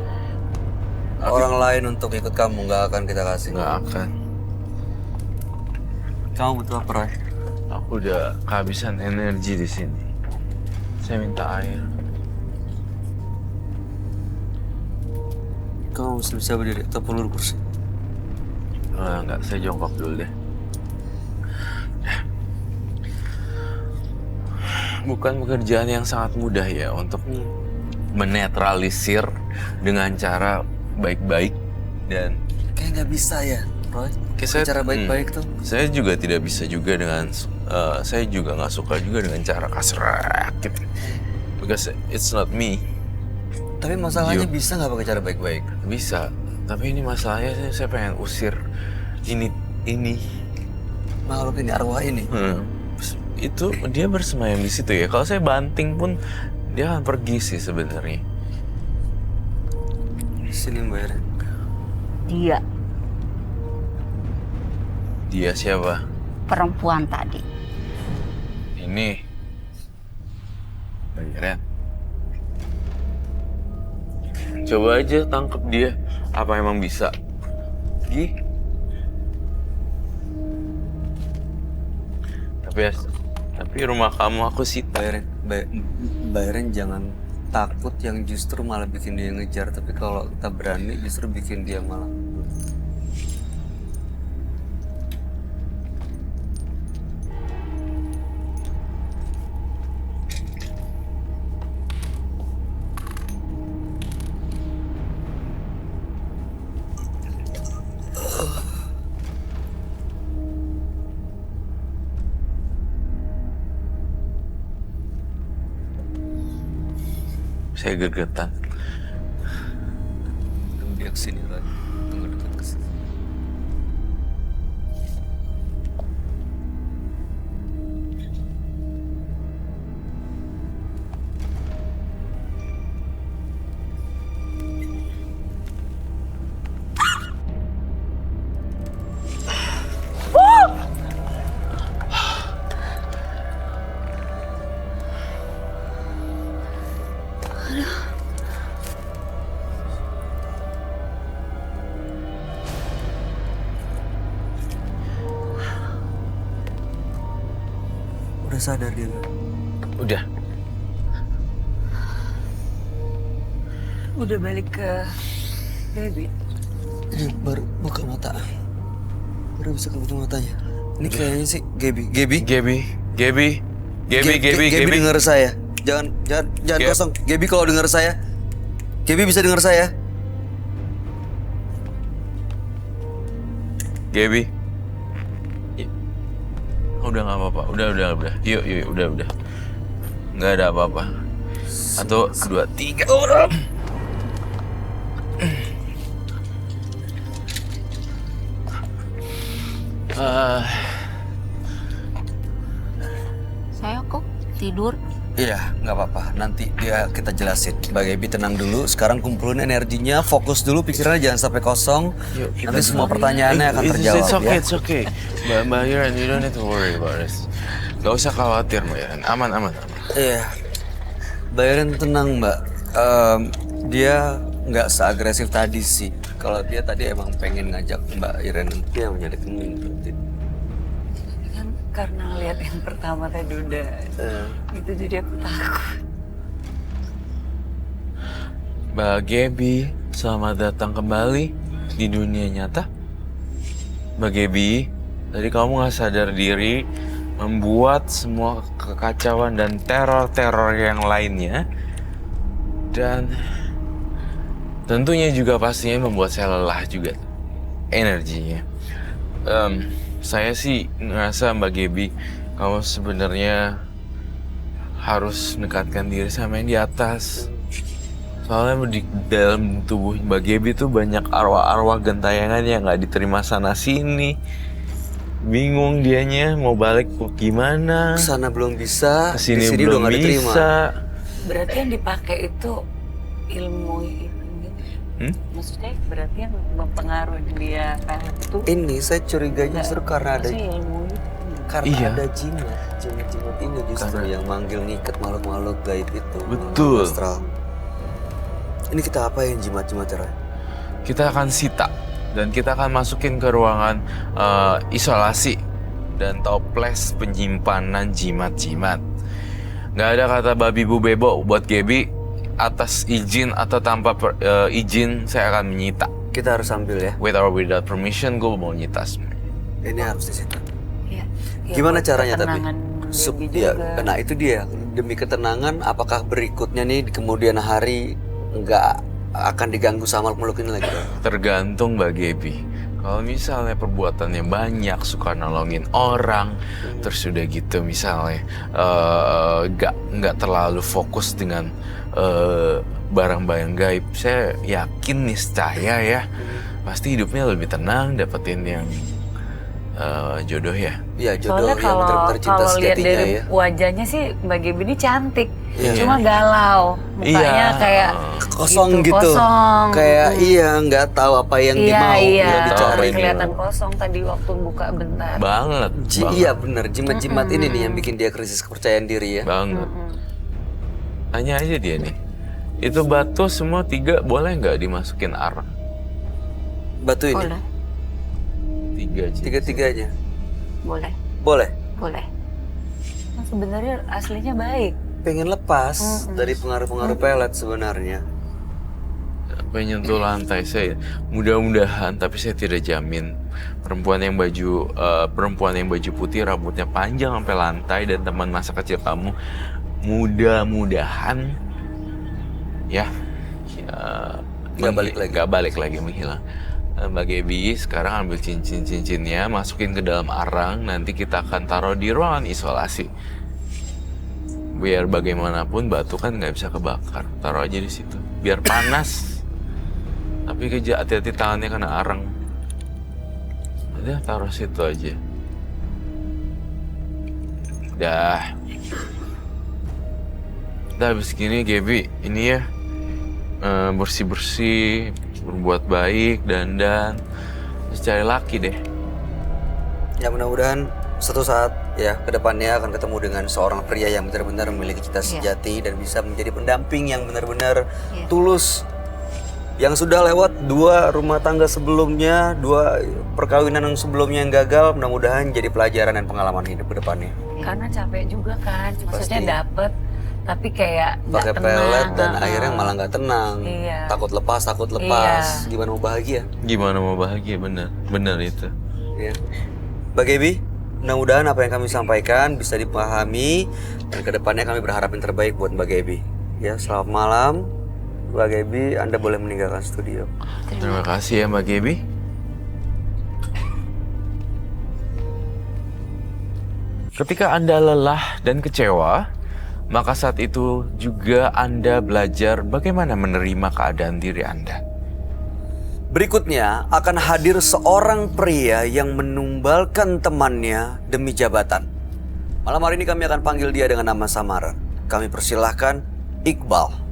S1: Orang lain untuk ikut kamu nggak akan kita kasih.
S5: Nggak akan.
S1: Kamu butuh apa, Roy?
S5: Aku udah kehabisan energi di sini. Saya minta air.
S1: Kamu mesti bisa berdiri atau perlu kursi?
S5: Enggak, saya jongkok dulu deh. Bukan pekerjaan yang sangat mudah ya untuk menetralisir dengan cara baik-baik dan
S1: Kayak nggak bisa ya, Roy?
S5: Kayak
S1: Cara baik-baik tuh.
S5: saya juga tidak bisa juga dengan saya juga nggak suka juga dengan cara kasar gitu. Because it's not me.
S1: Tapi masalahnya
S5: You.
S1: bisa nggak pakai cara baik-baik?
S5: Bisa, tapi ini masalahnya saya pengen usir ini
S1: makhluk ini, arwah ini.
S5: Itu dia bersemayam di situ ya. Kalau saya banting pun dia akan pergi sih sebenarnya.
S1: Sini Mbak Iren.
S5: Dia siapa?
S3: perempuan tadi.
S5: Ini. Bayaran. Coba aja tangkep dia. Apa emang bisa? Tapi rumah kamu aku sita.
S1: Mbak Iren jangan takut yang justru malah bikin dia ngejar. Tapi kalau kita berani justru bikin dia malah.
S5: Saya gergetan.
S1: Tunggu dia kesini lagi. Tunggu dekat kesini. Udah sadar dia nggak?
S2: Udah balik ke baby.
S1: Ini baru buka mata. Baru bisa kebuka matanya. Ini kayaknya sih Gaby dengar saya. Jangan kosong. Gaby kalau dengar saya. Gaby bisa dengar saya.
S5: Gaby. Udah nggak apa-apa. Udah. Yuk, udah. Nggak ada apa-apa. 1, 2, 3.
S3: Saya kok tidur.
S1: Iya, nggak apa-apa. Nanti kita jelasin. Mbak Gaby tenang dulu. Sekarang kumpulin energinya, fokus dulu pikirannya jangan sampai kosong. Nanti semua pertanyaannya akan terjawab ya.
S5: It's okay. Mbak Iren, you don't need to worry about this. Gak usah khawatir Mbak Iren. Aman.
S1: Iya. Mbak Iren tenang Mbak. Dia nggak seagresif tadi sih. Kalau dia tadi emang pengen ngajak Mbak Iren nanti yang menjadi temen.
S2: Kan karena lihat yang pertama tadi udah itu jadi aku takut.
S5: Mbak Gaby, selamat datang kembali di dunia nyata. Mbak Gaby, tadi kamu nggak sadar diri membuat semua kekacauan dan teror-teror yang lainnya. Dan tentunya juga pastinya membuat saya lelah juga energinya. Saya sih ngerasa Mbak Gaby, kamu sebenarnya harus mendekatkan diri sama yang di atas. Soalnya di dalam tubuh Mbak Gaby tuh banyak arwah-arwah gentayangan yang nggak diterima sana sini. Bingung dianya mau balik gimana?
S1: Kesana belum bisa,
S5: Kesini
S1: disini
S5: belum
S1: udah nggak diterima.
S5: bisa.
S2: Berarti yang dipakai itu ilmu itu gitu. Maksudnya berarti yang mempengaruhi dia kayak itu.
S1: Ini saya curiganya justru karena ada
S2: Maksudnya ilmu itu.
S5: Iya.
S1: ada jimat ini justru yang manggil ngikat makhluk-makhluk gaib itu.
S5: Betul.
S1: makhluk astral. Ini kita apa yang jimat-jimat cara?
S5: Kita akan sita dan kita akan masukin ke ruangan isolasi dan toples penyimpanan jimat-jimat. Nggak ada kata babi bu bebo buat Gaby. Atas izin atau tanpa izin saya akan menyita.
S1: Kita harus ambil ya.
S5: With or without permission gue mau nyita semuanya.
S1: Ini harus disita.
S2: Iya.
S1: Gimana
S2: buat
S1: caranya tapi?
S2: ketenangan baby
S1: Ya,
S2: juga.
S1: nah itu dia. Demi ketenangan, apakah berikutnya nih di kemudian hari nggak akan diganggu sama makhluk ini lagi?
S5: Tergantung Mbak Gaby. Kalau misalnya perbuatannya banyak, suka nolongin orang, terus udah gitu misalnya nggak terlalu fokus dengan barang-barang gaib, saya yakin niscaya ya pasti hidupnya lebih tenang, dapetin yang jodoh ya.
S1: Iya, jodoh
S2: Soalnya
S1: yang
S2: kalau
S1: benar-benar cinta
S2: kalau lihat
S1: sejatinya
S2: dari
S1: ya.
S2: wajahnya sih Mbak Gaby ini cantik,
S5: Iya.
S2: cuma galau, mukanya
S5: Iya.
S2: kayak
S1: Kosong gitu.
S2: kosong.
S1: Kayak iya, nggak tahu apa yang
S2: Iya,
S1: dimau,
S2: iya,
S1: yang dicari.
S2: kelihatan kosong tadi waktu buka bentar.
S5: Banget.
S1: Iya bener, jimat-jimat ini nih yang bikin dia krisis kepercayaan diri ya.
S5: Banget. Tanya aja dia nih. Itu batu semua 3 boleh nggak dimasukin arang?
S1: Batu ini,
S3: Boleh,
S5: 3 aja.
S1: tiga-tiganya.
S3: boleh,
S1: Boleh.
S3: boleh.
S2: Nah, sebenarnya aslinya baik.
S1: Pengen lepas dari pengaruh-pengaruh pelet sebenarnya.
S5: Pengen nyentuh lantai saya. Mudah-mudahan, tapi saya tidak jamin. Perempuan yang baju putih, rambutnya panjang sampai lantai dan teman masa kecil kamu, mudah-mudahan ya nggak balik lagi menghilang. Mbak Gaby sekarang ambil cincin-cincinnya, masukin ke dalam arang, nanti kita akan taruh di ruangan isolasi. Biar bagaimanapun batu kan nggak bisa kebakar, taruh aja di situ. Biar panas. Tapi hati-hati tangannya kena arang. Udah taruh situ aja. Udah habis gini Gaby, ini ya bersih-bersih, berbuat baik, dandan, terus cari laki deh.
S1: Ya mudah-mudahan suatu saat ya kedepannya akan ketemu dengan seorang pria yang benar-benar memiliki cita sejati dan bisa menjadi pendamping yang benar-benar tulus. Yang sudah lewat 2 rumah tangga sebelumnya, 2 perkawinan yang sebelumnya yang gagal, mudah-mudahan jadi pelajaran dan pengalaman hidup ke depannya.
S2: Karena capek juga kan, maksudnya
S1: Pasti.
S2: dapet, tapi kayak nggak
S1: Pakai
S2: tenang.
S1: pelet dan akhirnya malah nggak tenang.
S2: Iya.
S1: Takut lepas.
S2: Iya.
S1: Gimana mau bahagia?
S5: Gimana mau bahagia, bener itu.
S1: Ya. Mbak Gaby, mudah-mudahan apa yang kami sampaikan bisa dipahami dan kedepannya kami berharap yang terbaik buat Mbak Gaby. Ya, selamat malam. Mbak Gaby, Anda boleh meninggalkan studio.
S5: Terima kasih ya Mbak Gaby. Ketika Anda lelah dan kecewa, maka saat itu juga Anda belajar bagaimana menerima keadaan diri Anda.
S1: Berikutnya akan hadir seorang pria yang menumbalkan temannya demi jabatan. Malam hari ini kami akan panggil dia dengan nama samaran. Kami persilahkan Iqbal.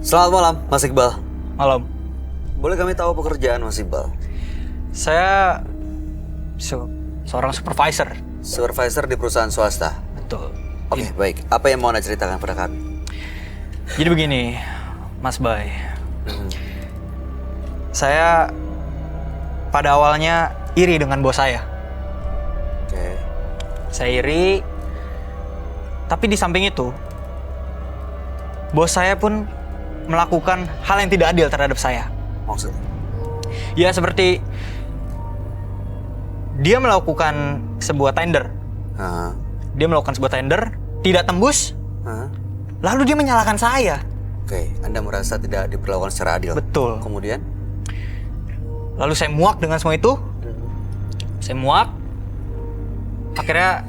S1: Selamat malam, Mas Iqbal.
S6: Malam.
S1: Boleh kami tahu pekerjaan Mas Iqbal?
S6: Saya seorang supervisor.
S1: Supervisor di perusahaan swasta.
S6: Betul.
S1: Oke, baik. Apa yang mau Anda ceritakan pada kami?
S6: Jadi begini, Mas Bay. Saya pada awalnya iri dengan bos saya.
S1: Oke.
S6: Saya iri, tapi di samping itu, bos saya pun melakukan hal yang tidak adil terhadap saya.
S1: Maksudnya?
S6: Ya seperti dia melakukan sebuah tender.
S1: Hah?
S6: Dia melakukan sebuah tender, tidak tembus,
S1: Hah?
S6: lalu dia menyalahkan saya.
S1: Oke, Anda merasa tidak diperlakukan secara adil.
S6: Betul.
S1: Kemudian?
S6: Lalu saya muak dengan semua itu. Saya muak. Akhirnya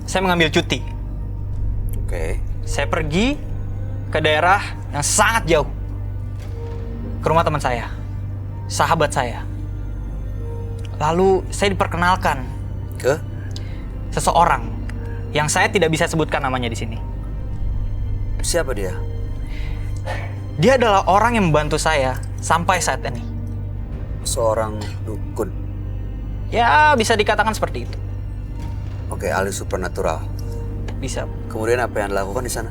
S6: saya mengambil cuti.
S1: Oke.
S6: Saya pergi ke daerah yang sangat jauh. Ke rumah teman saya. Sahabat saya. Lalu saya diperkenalkan
S1: Ke?
S6: seseorang yang saya tidak bisa sebutkan namanya di sini.
S1: Siapa dia?
S6: Dia adalah orang yang membantu saya sampai saat ini.
S1: Seorang dukun.
S6: Ya, bisa dikatakan seperti itu.
S1: Oke, ahli supernatural.
S6: Bisa.
S1: Kemudian apa yang Anda lakukan di sana?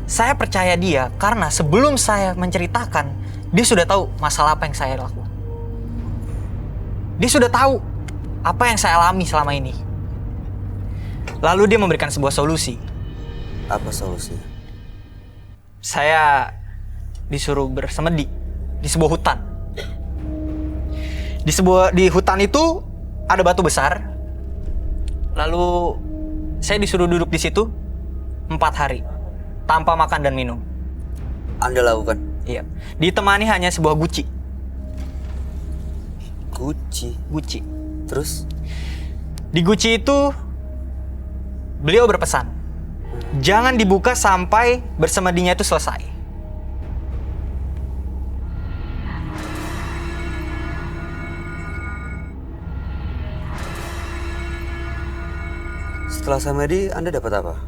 S6: Saya percaya dia karena sebelum saya menceritakan, dia sudah tahu masalah apa yang saya lakukan. Dia sudah tahu apa yang saya alami selama ini. Lalu dia memberikan sebuah solusi.
S1: Apa solusinya?
S6: Saya disuruh bersemedi di sebuah hutan. Di hutan itu ada batu besar. Lalu saya disuruh duduk di situ 4 hari tanpa makan dan minum.
S1: Anda lakukan?
S6: Iya. Ditemani hanya sebuah guci.
S1: Guci. Terus?
S6: Di guci itu beliau berpesan, jangan dibuka sampai bersemedinya itu selesai.
S1: Setelah samedi, Anda dapat apa?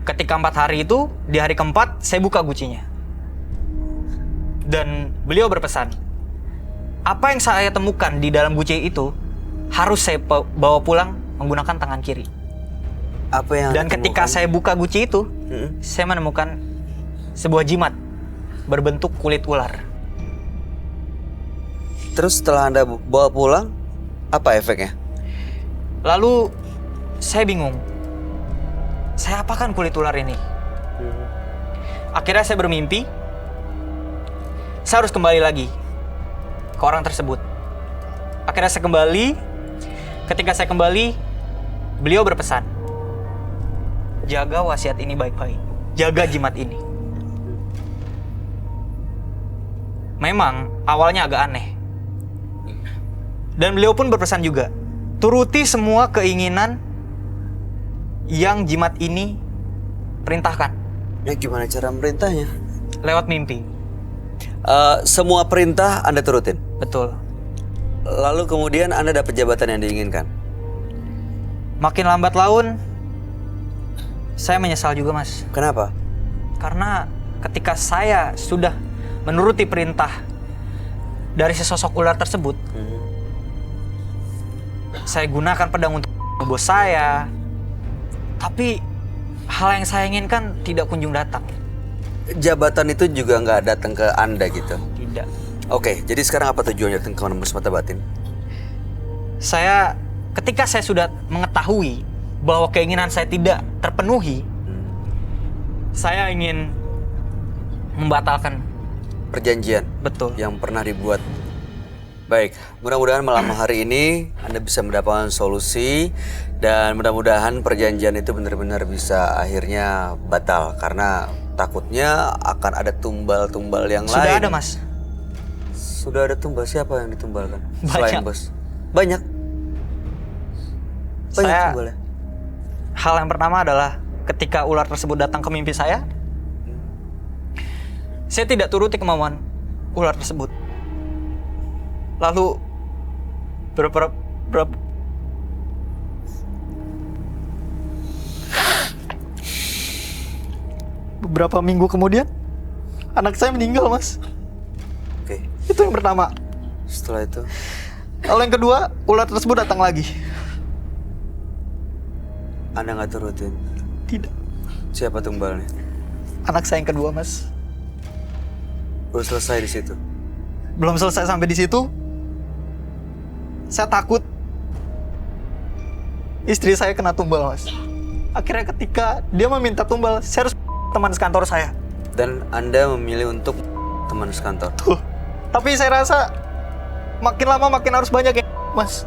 S6: Ketika 4 hari itu, di hari keempat saya buka gucinya. Dan beliau berpesan, apa yang saya temukan di dalam guci itu harus saya bawa pulang menggunakan tangan kiri.
S1: Apa yang
S6: Dan
S1: Anda
S6: ketika
S1: temukan?
S6: saya buka guci itu,
S1: Mm-mm.
S6: saya menemukan sebuah jimat berbentuk kulit ular.
S1: Terus setelah Anda bawa pulang, apa efeknya?
S6: Lalu saya bingung, saya apakan kulit ular ini? Akhirnya saya bermimpi, saya harus kembali lagi ke orang tersebut. Akhirnya saya kembali, ketika saya kembali, beliau berpesan, jaga wasiat ini baik-baik, jaga jimat ini. Memang awalnya agak aneh. Dan beliau pun berpesan juga, turuti semua keinginan yang jimat ini perintahkan.
S1: Ya gimana cara merintahnya?
S6: Lewat mimpi.
S1: Semua perintah Anda turutin.
S6: Betul.
S1: Lalu kemudian Anda dapat jabatan yang diinginkan.
S6: Makin lambat laun, saya menyesal juga, Mas.
S1: Kenapa?
S6: Karena ketika saya sudah menuruti perintah dari sesosok ular tersebut, saya gunakan pedang untuk bos saya. Tapi hal yang saya inginkan tidak kunjung datang.
S1: Jabatan itu juga nggak datang ke Anda gitu?
S6: Tidak.
S1: Oke, jadi sekarang apa tujuannya datang ke menembus mata batin?
S6: Ketika saya sudah mengetahui bahwa keinginan saya tidak terpenuhi, saya ingin membatalkan.
S1: Perjanjian
S6: Betul.
S1: yang pernah dibuat. Baik, mudah-mudahan malam hari ini Anda bisa mendapatkan solusi dan mudah-mudahan perjanjian itu benar-benar bisa akhirnya batal karena takutnya akan ada tumbal-tumbal yang
S6: Sudah
S1: lain.
S6: ada, Mas.
S1: Sudah ada tumbal, siapa yang ditumbalkan?
S6: Banyak.
S1: Selain bos. Banyak. Banyak
S6: Saya-
S1: tumbalnya.
S6: Hal yang pertama adalah ketika ular tersebut datang ke mimpi saya tidak turuti kemauan ular tersebut. Lalu beberapa minggu kemudian anak saya meninggal, Mas.
S1: Oke,
S6: Itu yang pertama.
S1: setelah itu
S6: Lalu yang kedua, ular tersebut datang lagi.
S1: Anda nggak turutin.
S6: Tidak.
S1: Siapa tumbalnya?
S6: Anak saya yang kedua, Mas.
S1: Udah selesai di situ.
S6: Belum selesai sampai di situ. Saya takut istri saya kena tumbal, Mas. Akhirnya ketika dia meminta tumbal, saya harus teman sekantor saya.
S1: Dan Anda memilih untuk teman sekantor.
S6: Tuh. Tapi saya rasa makin lama makin harus banyak ya, Mas.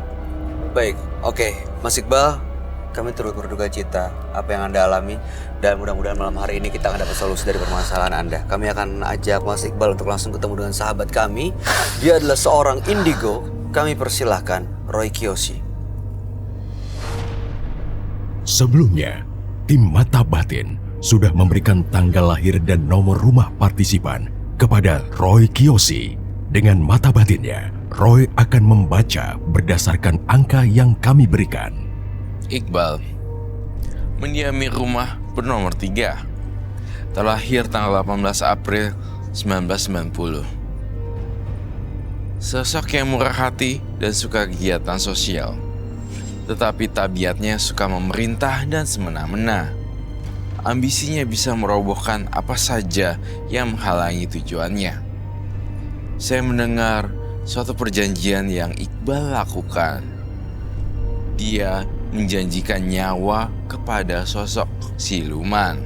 S1: Baik, oke. Mas Iqbal, kami turut berduka cita apa yang Anda alami dan mudah-mudahan malam hari ini kita akan dapat solusi dari permasalahan Anda. Kami akan ajak Mas Iqbal untuk langsung ketemu dengan sahabat kami. Dia adalah seorang indigo. Kami persilahkan Roy Kiyoshi.
S4: Sebelumnya, tim Mata Batin sudah memberikan tanggal lahir dan nomor rumah partisipan kepada Roy Kiyoshi. Dengan mata batinnya, Roy akan membaca berdasarkan angka yang kami berikan.
S5: Iqbal mendiami rumah bernomor 3. Terlahir tanggal 18 April 1990. Sosok yang murah hati dan suka kegiatan sosial. Tetapi tabiatnya suka memerintah dan semena-mena. Ambisinya bisa merobohkan apa saja yang menghalangi tujuannya. Saya mendengar suatu perjanjian yang Iqbal lakukan. Dia menjanjikan nyawa kepada sosok siluman.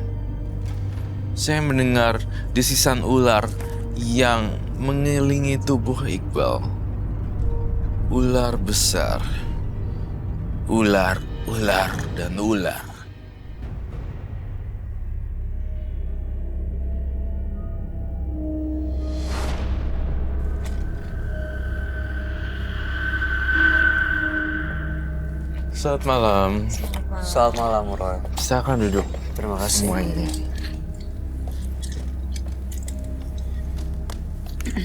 S5: Saya mendengar desisan ular yang mengelilingi tubuh Iqbal. Ular besar. Ular, ular, dan ular. Selamat malam.
S1: Selamat malam, Roy.
S5: Silakan duduk.
S1: Terima kasih.
S5: Semuanya.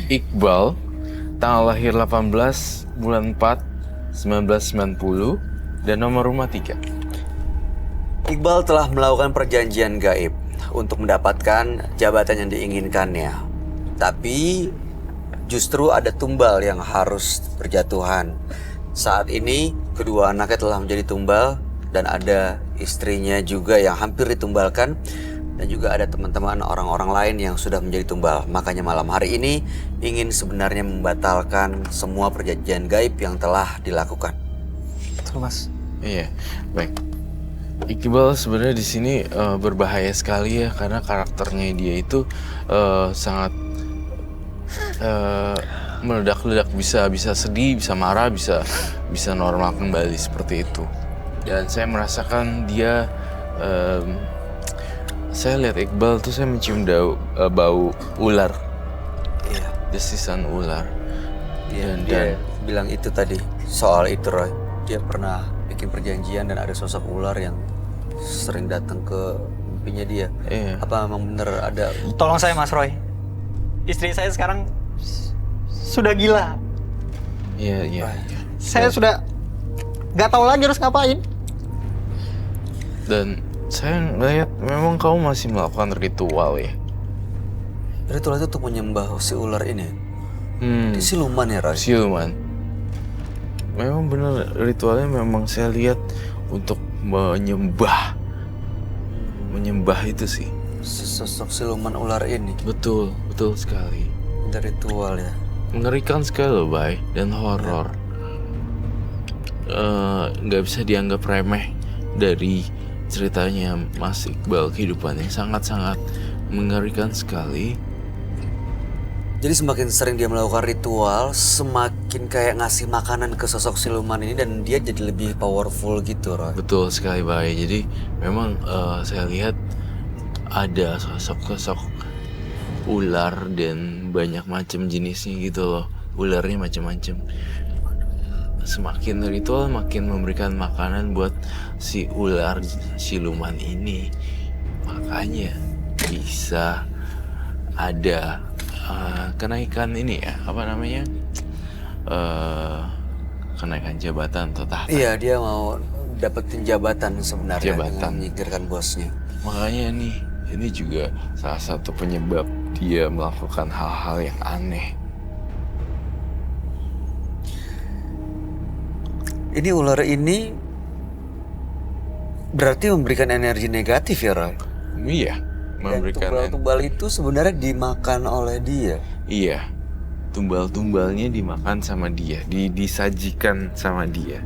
S5: Iqbal, tanggal lahir 18 bulan 4 1990 dan nomor rumah 3.
S1: Iqbal telah melakukan perjanjian gaib untuk mendapatkan jabatan yang diinginkannya. Tapi justru ada tumbal yang harus berjatuhan. Saat ini kedua anaknya telah menjadi tumbal dan ada istrinya juga yang hampir ditumbalkan. Dan juga ada teman-teman orang-orang lain yang sudah menjadi tumbal. Makanya malam hari ini ingin sebenarnya membatalkan semua perjanjian gaib yang telah dilakukan.
S6: Betul, Mas.
S5: Iya, baik. Iqbal sebenarnya di sini berbahaya sekali ya karena karakternya dia itu sangat meledak-ledak, bisa sedih, bisa marah, bisa normal kembali seperti itu. Dan saya merasakan dia saya lihat Iqbal tuh saya mencium bau ular.
S1: Iya.
S5: Desisan ular.
S1: Dia
S5: Dan
S1: bilang itu tadi soal itu, Roy. Dia pernah bikin perjanjian dan ada sosok ular yang sering datang ke mimpinya dia.
S5: Iya.
S1: Apa memang bener ada?
S6: Tolong saya, Mas Roy. Istri saya sekarang sudah gila.
S5: Iya, iya.
S6: Saya sudah nggak tahu lagi harus ngapain.
S5: Dan saya ngeliat memang kamu masih melakukan ritual ya.
S1: Ritual itu untuk menyembah si ular ini.
S5: Hmm.
S1: Dia siluman ya, Roy?
S5: Siluman. Memang benar ritualnya memang saya lihat untuk menyembah itu sih.
S1: Sosok siluman ular ini.
S5: Betul sekali.
S1: Ada ritual ya.
S5: Mengerikan sekali loh, Bay, dan horor. Nggak bisa dianggap remeh dari ceritanya Mas Iqbal, kehidupannya sangat-sangat mengerikan sekali.
S1: Jadi semakin sering dia melakukan ritual, semakin kayak ngasih makanan ke sosok siluman ini dan dia jadi lebih powerful gitu, Roy.
S5: Betul sekali, Bay. Jadi memang saya lihat ada sosok-sosok ular dan banyak macam jenisnya gitu loh. Ularnya macam-macam. Semakin ritual makin memberikan makanan buat si ular siluman ini. Makanya bisa ada kenaikan ini ya, apa namanya? Kenaikan jabatan atau tahta.
S1: Iya, dia mau dapetin jabatan sebenarnya dengan menyingkirkan bosnya.
S5: Makanya nih, ini juga salah satu penyebab dia melakukan hal-hal yang aneh.
S1: Ini ular ini berarti memberikan energi negatif ya, Roy?
S5: Iya, memberikan.
S1: Dan tumbal-tumbal itu sebenarnya dimakan oleh dia.
S5: Iya, tumbal-tumbalnya dimakan sama dia, disajikan sama dia.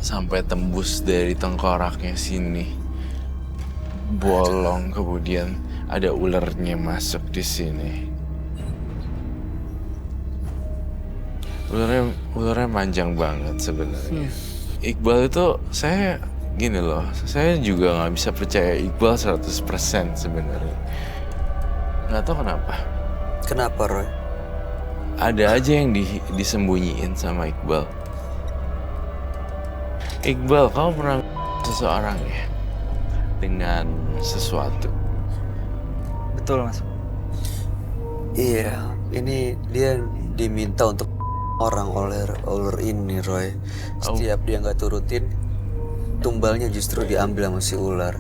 S5: Sampai tembus dari tengkoraknya sini. Bolong, kemudian ada ularnya masuk di sini. Ularnya panjang banget sebenarnya. Iqbal itu saya gini loh, saya juga nggak bisa percaya Iqbal 100% sebenarnya. Nggak tahu kenapa.
S1: Kenapa, Roy?
S5: Ada aja yang disembunyiin sama Iqbal. Iqbal, kamu pernah seseorang ya dengan sesuatu?
S6: Betul, Mas.
S1: Iya, ini dia diminta untuk orang oleh ular ini, Roy. Setiap dia nggak turutin, tumbalnya justru diambil sama si ular.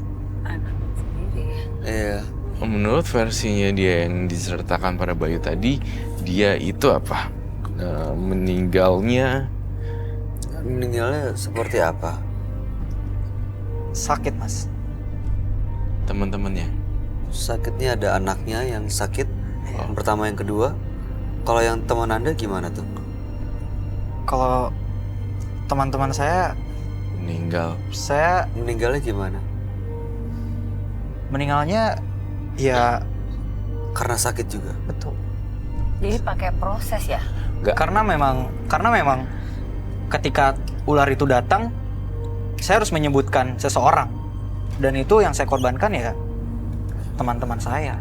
S1: Iya.
S5: Menurut versinya dia yang disertakan pada Bayu tadi, dia itu apa? Meninggalnya
S1: seperti apa?
S6: Sakit, Mas.
S5: teman-temannya.
S1: Sakitnya ada anaknya yang sakit. Yang pertama, yang kedua. Kalau yang teman Anda gimana tuh?
S6: Kalau teman-teman saya
S1: Meninggalnya gimana?
S6: meninggalnya ya
S1: Karena sakit juga.
S6: betul.
S2: Jadi pakai proses ya?
S5: Nggak.
S6: Karena memang ketika ular itu datang, saya harus menyebutkan seseorang. Dan itu yang saya korbankan ya teman-teman saya.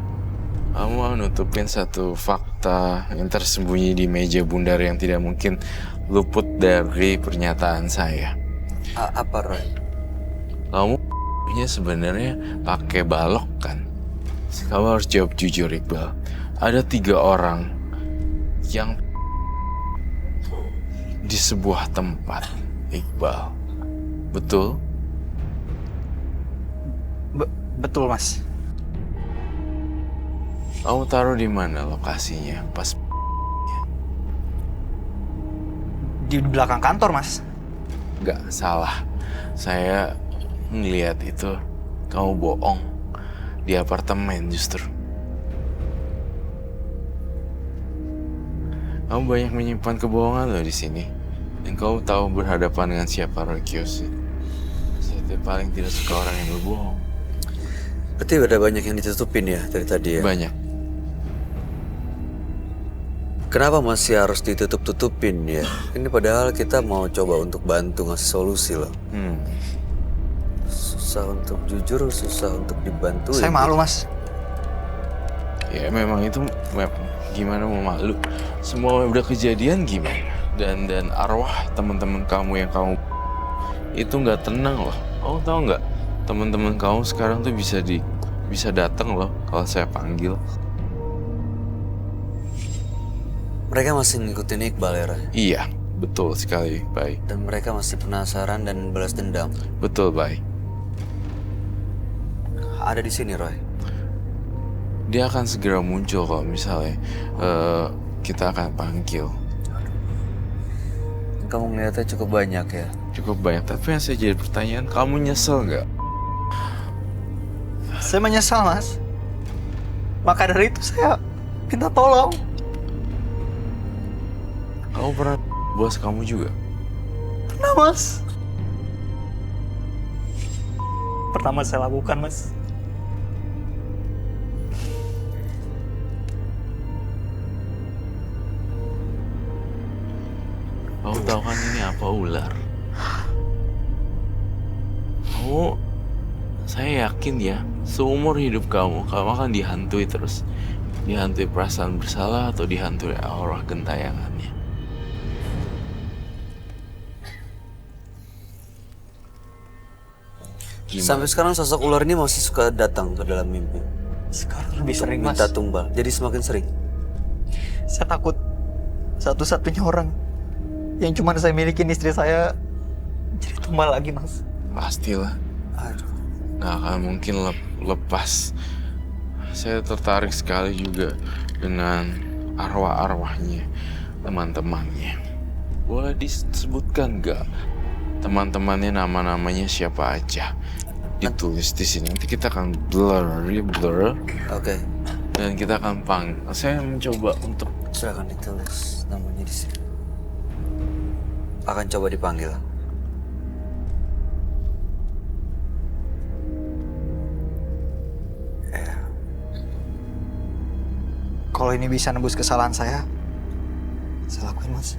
S5: Kamu mau nutupin satu fakta yang tersembunyi di meja bundar yang tidak mungkin luput dari pernyataan saya.
S1: Apa Roy?
S5: Kamu sebenarnya pakai balok kan? Kamu harus jawab jujur, Iqbal. Ada 3 orang yang di sebuah tempat, Iqbal. Betul?
S6: Betul, Mas.
S5: Kamu taruh di mana lokasinya pas?
S6: Di belakang kantor, Mas.
S5: Nggak salah. Saya ngeliat itu kamu bohong di apartemen justru. Kamu banyak menyimpan kebohongan loh di sini. Dan kau tahu berhadapan dengan siapa, Roy Kiyoshi. Saya paling tidak suka orang yang berbohong.
S1: Berarti ada banyak yang ditutupin ya dari tadi ya?
S5: Banyak.
S1: Kenapa masih harus ditutup-tutupin ya? Ini padahal kita mau coba untuk bantu ngasih solusi loh. Susah untuk jujur, susah untuk dibantu.
S6: Saya malu, Mas.
S5: Ya memang itu gimana mau malu. Semua udah kejadian gimana. Dan arwah teman-teman kamu yang kamu itu nggak tenang loh. Kamu tahu nggak? Teman-teman kamu sekarang tuh bisa datang loh kalau saya panggil.
S1: Mereka masih ngikutin Iqbal ya, Roy?
S5: Iya, betul sekali, Bay.
S1: Dan mereka masih penasaran dan balas dendam.
S5: Betul, Bay.
S1: Ada di sini, Roy.
S5: Dia akan segera muncul kalau misalnya kita akan panggil.
S1: Kamu ngeliatnya cukup banyak ya?
S5: Cukup banyak, tapi yang saya jadi pertanyaan, kamu nyesel nggak?
S6: Saya menyesal, Mas. Maka dari itu saya minta tolong.
S5: Kamu pernah bos kamu juga?
S6: Pernah, Mas. Pertama saya lakukan, Mas.
S5: Kamu tahu kan ini apa, ular? Saya yakin ya, seumur hidup kamu akan dihantui terus. Dihantui perasaan bersalah atau dihantui aura gentayangannya. Gimana?
S1: Sampai sekarang sosok ular ini masih suka datang ke dalam mimpi.
S6: Sekarang lebih
S1: Untuk
S6: sering, Mas.
S1: minta tumbal. Jadi semakin sering.
S6: Saya takut satu-satunya orang yang cuma saya milikin istri saya jadi tumbal lagi, Mas.
S5: Pastilah.
S1: Aduh.
S5: Nggak akan mungkin lepas. Saya tertarik sekali juga dengan arwah-arwahnya, teman-temannya. Boleh disebutkan nggak teman-temannya, nama-namanya siapa aja? Ditulis di sini. Nanti kita akan blur.
S1: Oke.
S5: Dan kita akan saya mencoba untuk
S1: Silakan ditulis namanya di sini. Akan coba dipanggil.
S6: Kalau ini bisa nebus kesalahan saya lakuin, Mas.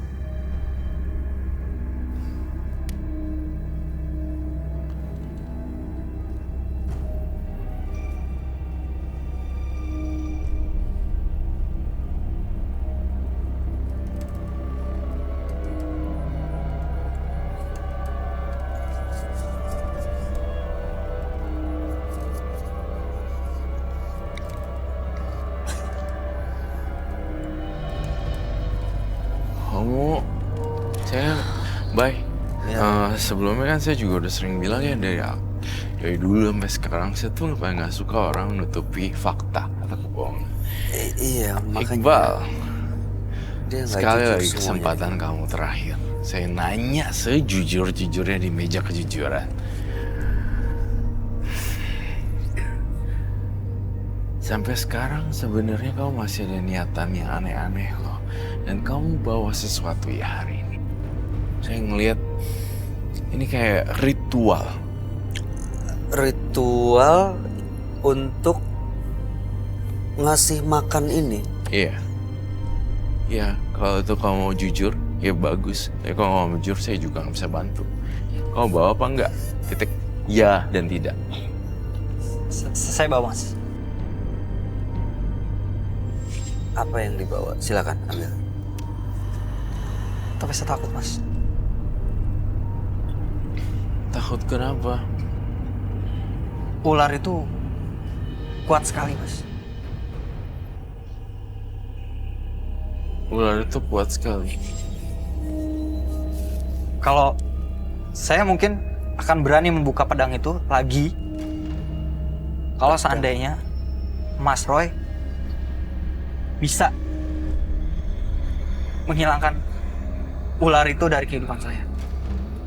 S5: sebelumnya kan saya juga udah sering bilang ya, dari dulu sampai sekarang saya tuh nggak suka orang nutupi fakta atau kebohongan.
S1: Iya, makanya
S5: Iqbal,
S1: dia nggak
S5: sekali
S1: jujur
S5: lagi
S1: semuanya.
S5: kesempatan kamu terakhir. Saya nanya sejujur-jujurnya di meja kejujuran. Sampai sekarang sebenarnya kamu masih ada niatan yang aneh-aneh loh. Dan kamu bawa sesuatu ya hari ini. Saya ngelihat ini kayak ritual.
S1: Ritual untuk ngasih makan ini.
S5: Iya. Ya, kalau itu kamu mau jujur, ya bagus. Tapi kalau nggak mau jujur, saya juga nggak bisa bantu. Kamu bawa apa enggak? Titik ya dan tidak.
S6: Saya bawa, Mas.
S1: Apa yang dibawa? Silakan ambil.
S6: Tapi saya takut, Mas.
S5: Takut kenapa?
S6: Ular itu kuat sekali, Mas.
S5: Ular itu kuat sekali.
S6: Kalau saya mungkin akan berani membuka pedang itu lagi kalau seandainya Mas Roy bisa menghilangkan ular itu dari kehidupan saya.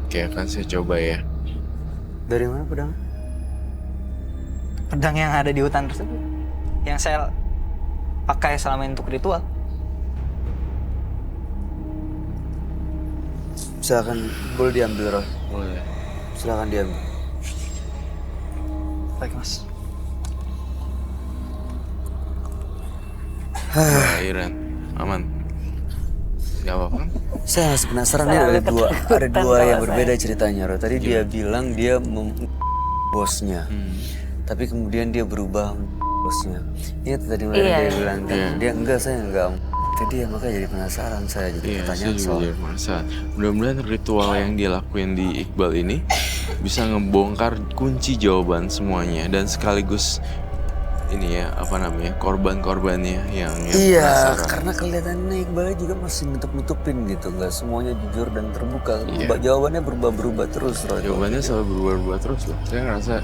S5: Oke, akan saya coba ya.
S1: Dari mana pedang?
S6: Pedang yang ada di hutan tersebut, yang saya pakai selama ini untuk ritual.
S1: Silakan, boleh diambil, Roy.
S5: Boleh.
S1: Silakan diambil.
S6: Baik, Mas.
S5: Wah, Iren, aman. Gak apa-apa kan?
S1: Saya masih penasaran nih,
S2: Selalu
S1: ada dua
S2: ketakutan
S1: yang
S2: sama
S1: berbeda
S2: saya.
S1: ceritanya, Roy. Tadi dia bilang dia bosnya, tapi kemudian dia berubah bosnya. Iya tadi mana
S2: Iya.
S1: dia bilang kan,
S5: Iya.
S1: dia enggak, saya enggak. Jadi ya makanya jadi penasaran saya, jadi
S5: Iya, saya
S1: pertanyaan
S5: juga
S1: soal
S5: jadi penasaran. Mudah-mudahan ritual yang dia lakuin di Iqbal ini bisa ngebongkar kunci jawaban semuanya dan sekaligus ini ya apa namanya korban-korbannya yang
S1: iya,
S5: penasaran.
S1: karena kelihatannya Iqbalnya juga masih nutup-nutupin gitu, nggak semuanya jujur dan terbuka.
S5: Iya.
S1: Jawabannya berubah-berubah terus, Roy.
S5: Jawabannya selalu berubah-ubah terus loh. Saya ngerasa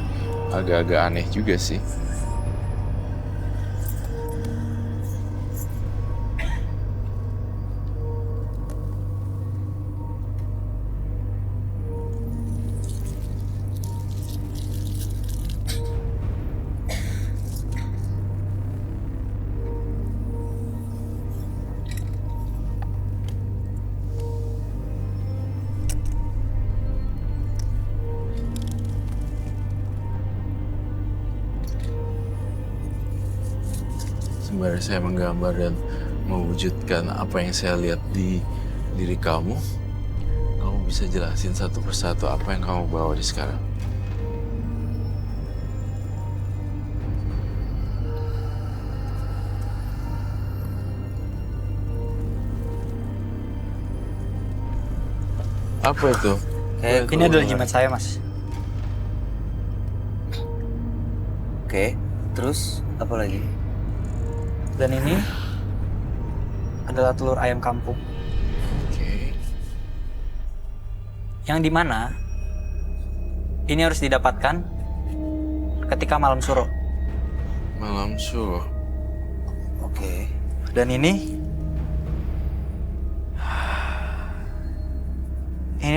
S5: agak-agak aneh juga sih. Sembari saya menggambar dan mewujudkan apa yang saya lihat di diri kamu, kamu bisa jelasin satu persatu apa yang kamu bawa di sekarang. Apa itu?
S6: Ini adalah jimat saya, Mas.
S1: Oke, terus apa lagi?
S6: Dan ini adalah telur ayam kampung.
S5: Oke.
S6: Yang dimana ini harus didapatkan ketika malam suro.
S5: Malam suruh.
S1: Oke.
S6: Dan ini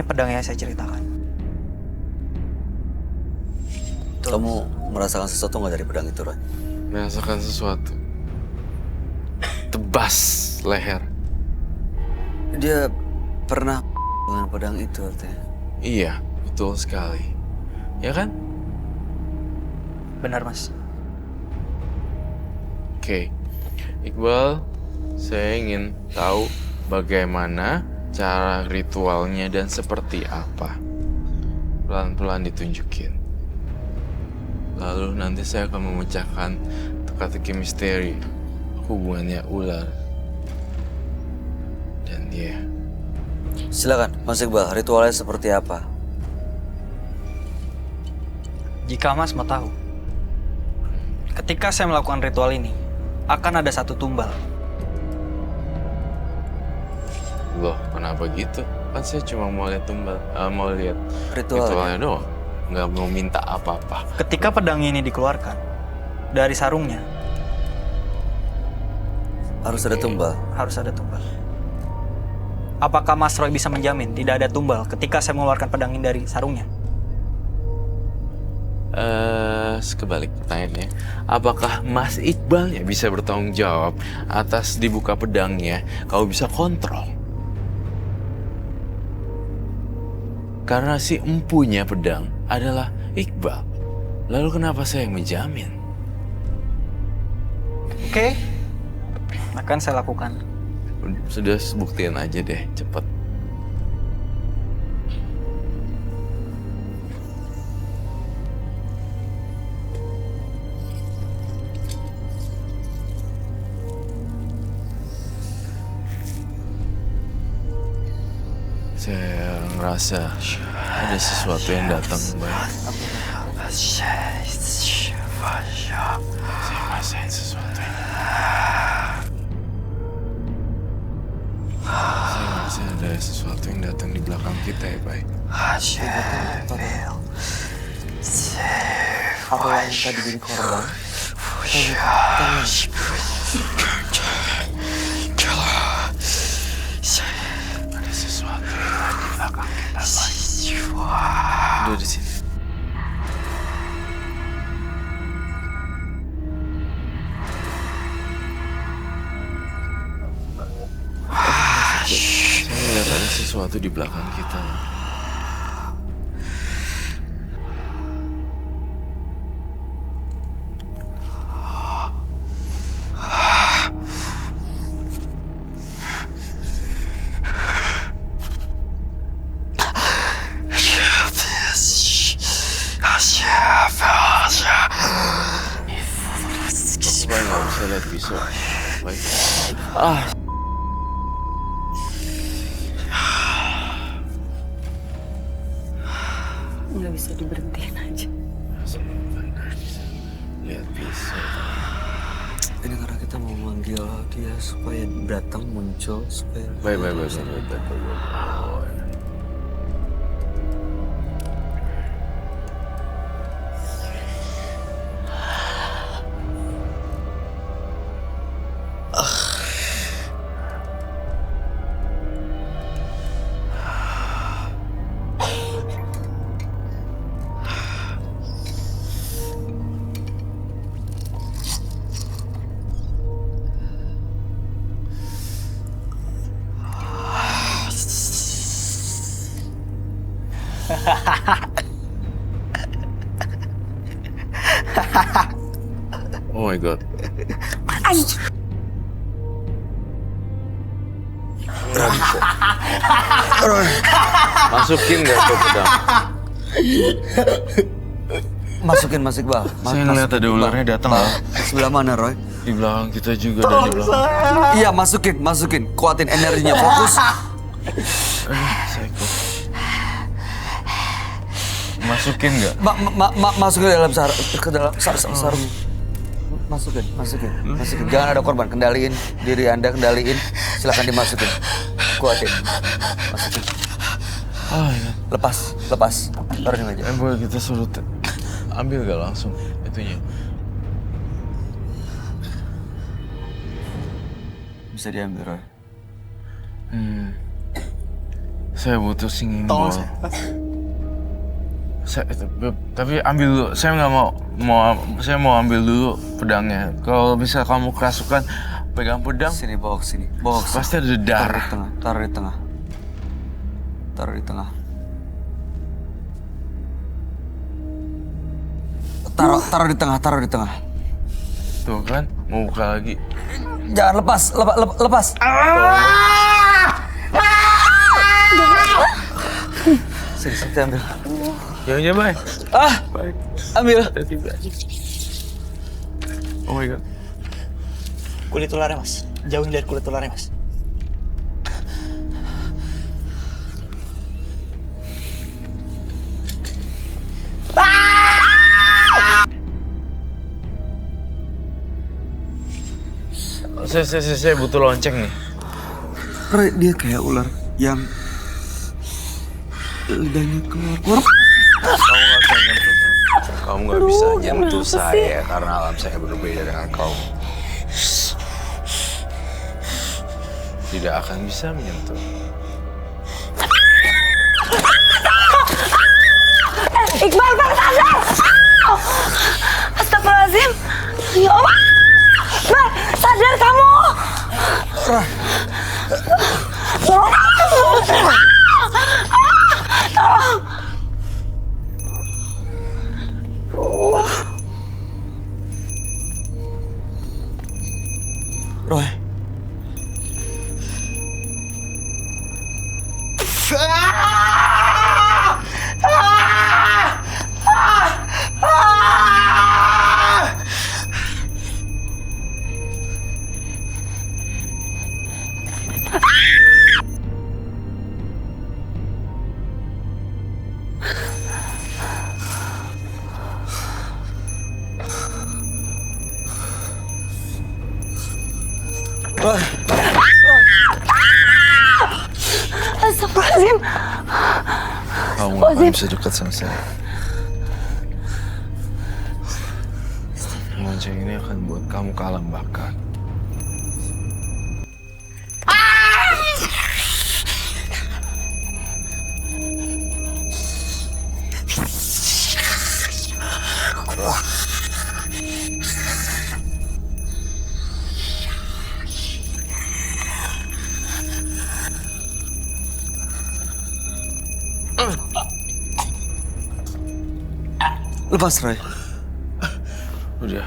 S6: pedang yang saya ceritakan.
S1: Kamu merasakan sesuatu nggak dari pedang itu, Roy?
S5: Merasakan sesuatu. Tebas leher.
S1: Dia pernah dengan pedang itu, artinya.
S5: Iya, betul sekali. Ya kan?
S6: Benar, Mas.
S5: Oke. Iqbal, saya ingin tahu bagaimana cara ritualnya dan seperti apa. Pelan-pelan ditunjukin. Lalu nanti saya akan memecahkan teka-teki misteri hubungannya ular dan dia.
S1: Silakan, Mas Iqbal, ritualnya seperti apa?
S6: Jika Mas mau tahu, ketika saya melakukan ritual ini, akan ada satu tumbal.
S5: Loh, kenapa gitu? Kan saya cuma mau lihat mau lihat
S1: Ritualnya.
S5: ritualnya doang. Nggak mau minta apa-apa.
S6: Ketika pedang ini dikeluarkan dari sarungnya,
S1: Harus ada tumbal.
S6: harus ada tumbal. Apakah Mas Roy bisa menjamin tidak ada tumbal ketika saya mengeluarkan pedang ini dari sarungnya?
S5: Sekebalik pertanyaannya, apakah Mas Iqbalnya bisa bertanggung jawab atas dibuka pedangnya? Kau bisa kontrol. Karena si empunya pedang adalah Iqbal. Lalu kenapa saya yang menjamin?
S6: Oke, akan saya lakukan.
S5: Sudah buktiin aja deh, cepet. Saya ngerasa ada sesuatu yang datang, Bay. Saya ngerasain sesuatu yang Saya ngerasa ada sesuatu yang datang di belakang kita ya, Bay.
S1: Apa yang tadi jadi korban?
S5: Ada sesuatu yang ada di belakang kita, Bay. Udah di sini. Saya ngeliat ada sesuatu di belakang kita. Aku nggak bisa lihat pisau. Baik.
S2: Nggak bisa diberhentiin aja.
S5: Saya nggak bisa lihat pisau.
S1: Ini karena kita mau manggil dia supaya datang muncul supaya.
S5: Baik. Oh my god. Nggak bisa. Masukin nggak ke pedang?
S1: Masukin Bal.
S5: Saya ngeliat ada ularnya datang loh.
S1: Sebelah mana, Roy?
S5: Di belakang kita juga dan di belakang.
S1: Iya, masukin. Kuatin energinya, fokus.
S5: Saya ikut. Masukin nggak?
S1: Masukin ke dalam sarung. Masukin. Jangan ada korban. Kendaliin diri Anda, Silakan dimasukin. Kuatin. Masukin.
S5: Oh ya.
S1: Lepas. Taruh di meja.
S5: Boleh kita suruh ambil gak langsung itunya?
S1: Bisa diambil, Roy.
S5: Saya butuh singing ball. Tapi ambil dulu. Saya nggak saya mau ambil dulu pedangnya. Kalau bisa kamu kerasukan pegang pedang.
S1: Sini, bawa ke sini.
S5: Pasti ada darah.
S1: Taruh di tengah. Taruh di tengah.
S5: Tuh kan, mau buka lagi.
S1: Jangan lepas. Sini ambil.
S5: Ya, baik. Baik.
S1: Ambil.
S5: Oh my god.
S6: Kulit ularnya, Mas. Jauhin dari kulit ularnya, Mas.
S5: Saya butuh lonceng nih.
S1: Roy, dia kayak ular yang lidahnya keluar.
S5: Kamu nggak bisa nyentuh saya karena alam saya berbeda dengan kamu. Tidak akan bisa menyentuh.
S2: Iqbal, sadar! Astagfirullahaladzim. Ya Allah. Bal, sadar kamu.
S1: Roy. Roy.
S2: Astagfirullahaladzim.
S5: Kamu gak akan bisa dekat sama saya. Lonceng ini akan buat kamu kalah bakat.
S1: Lepas, Roy.
S5: Udah.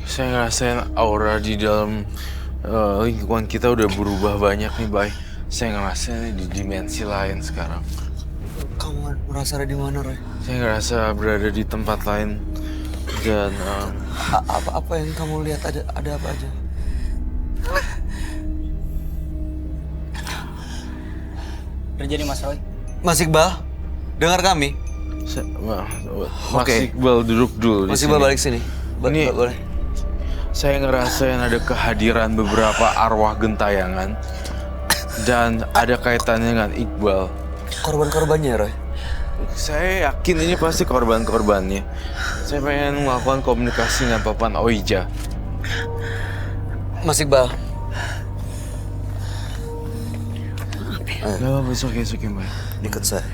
S5: Saya ngerasain aura di dalam lingkungan kita udah berubah banyak nih, Bay. Saya ngerasain di dimensi lain sekarang.
S1: Kamu merasa ada di mana, Roy?
S5: Saya ngerasa berada di tempat lain dan
S1: Apa yang kamu lihat, ada apa aja?
S6: Terjadi Mas Roy.
S1: Mas Iqbal, dengar kami.
S5: Mas Iqbal duduk dulu di
S1: Mas
S5: sini.
S1: Iqbal balik sini.
S5: Ini-
S1: Boleh.
S5: Saya ngerasain ada kehadiran beberapa arwah gentayangan dan ada kaitannya dengan Iqbal.
S1: Korban-korbannya, Roy.
S5: Saya yakin ini pasti korban-korbannya. Saya pengen melakukan komunikasi dengan Papan Oija.
S1: Mas Iqbal.
S5: Gak apa-apa, oke, Mbak.
S1: Ikut saya.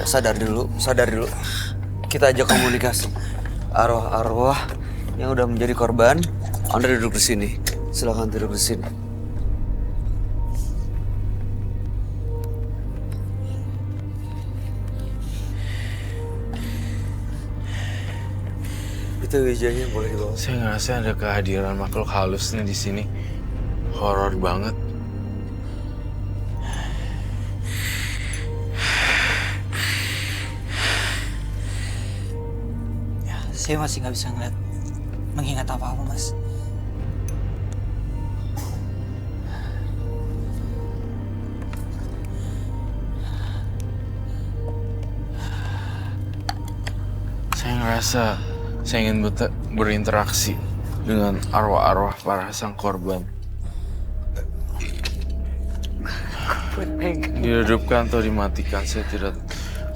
S1: Sadar dulu. Kita ajak komunikasi. Arwah-arwah yang udah menjadi korban, Anda duduk di sini. Silakan duduk di sini. Itu wijanya boleh dibawa.
S5: Saya ngerasa ada kehadiran makhluk halus nih di sini. Horor banget.
S6: Ya, saya masih nggak bisa mengingat apa-apa, Mas.
S5: Saya ngerasa saya ingin berinteraksi dengan arwah-arwah para sang korban. Dihidupkan atau dimatikan, saya tidak.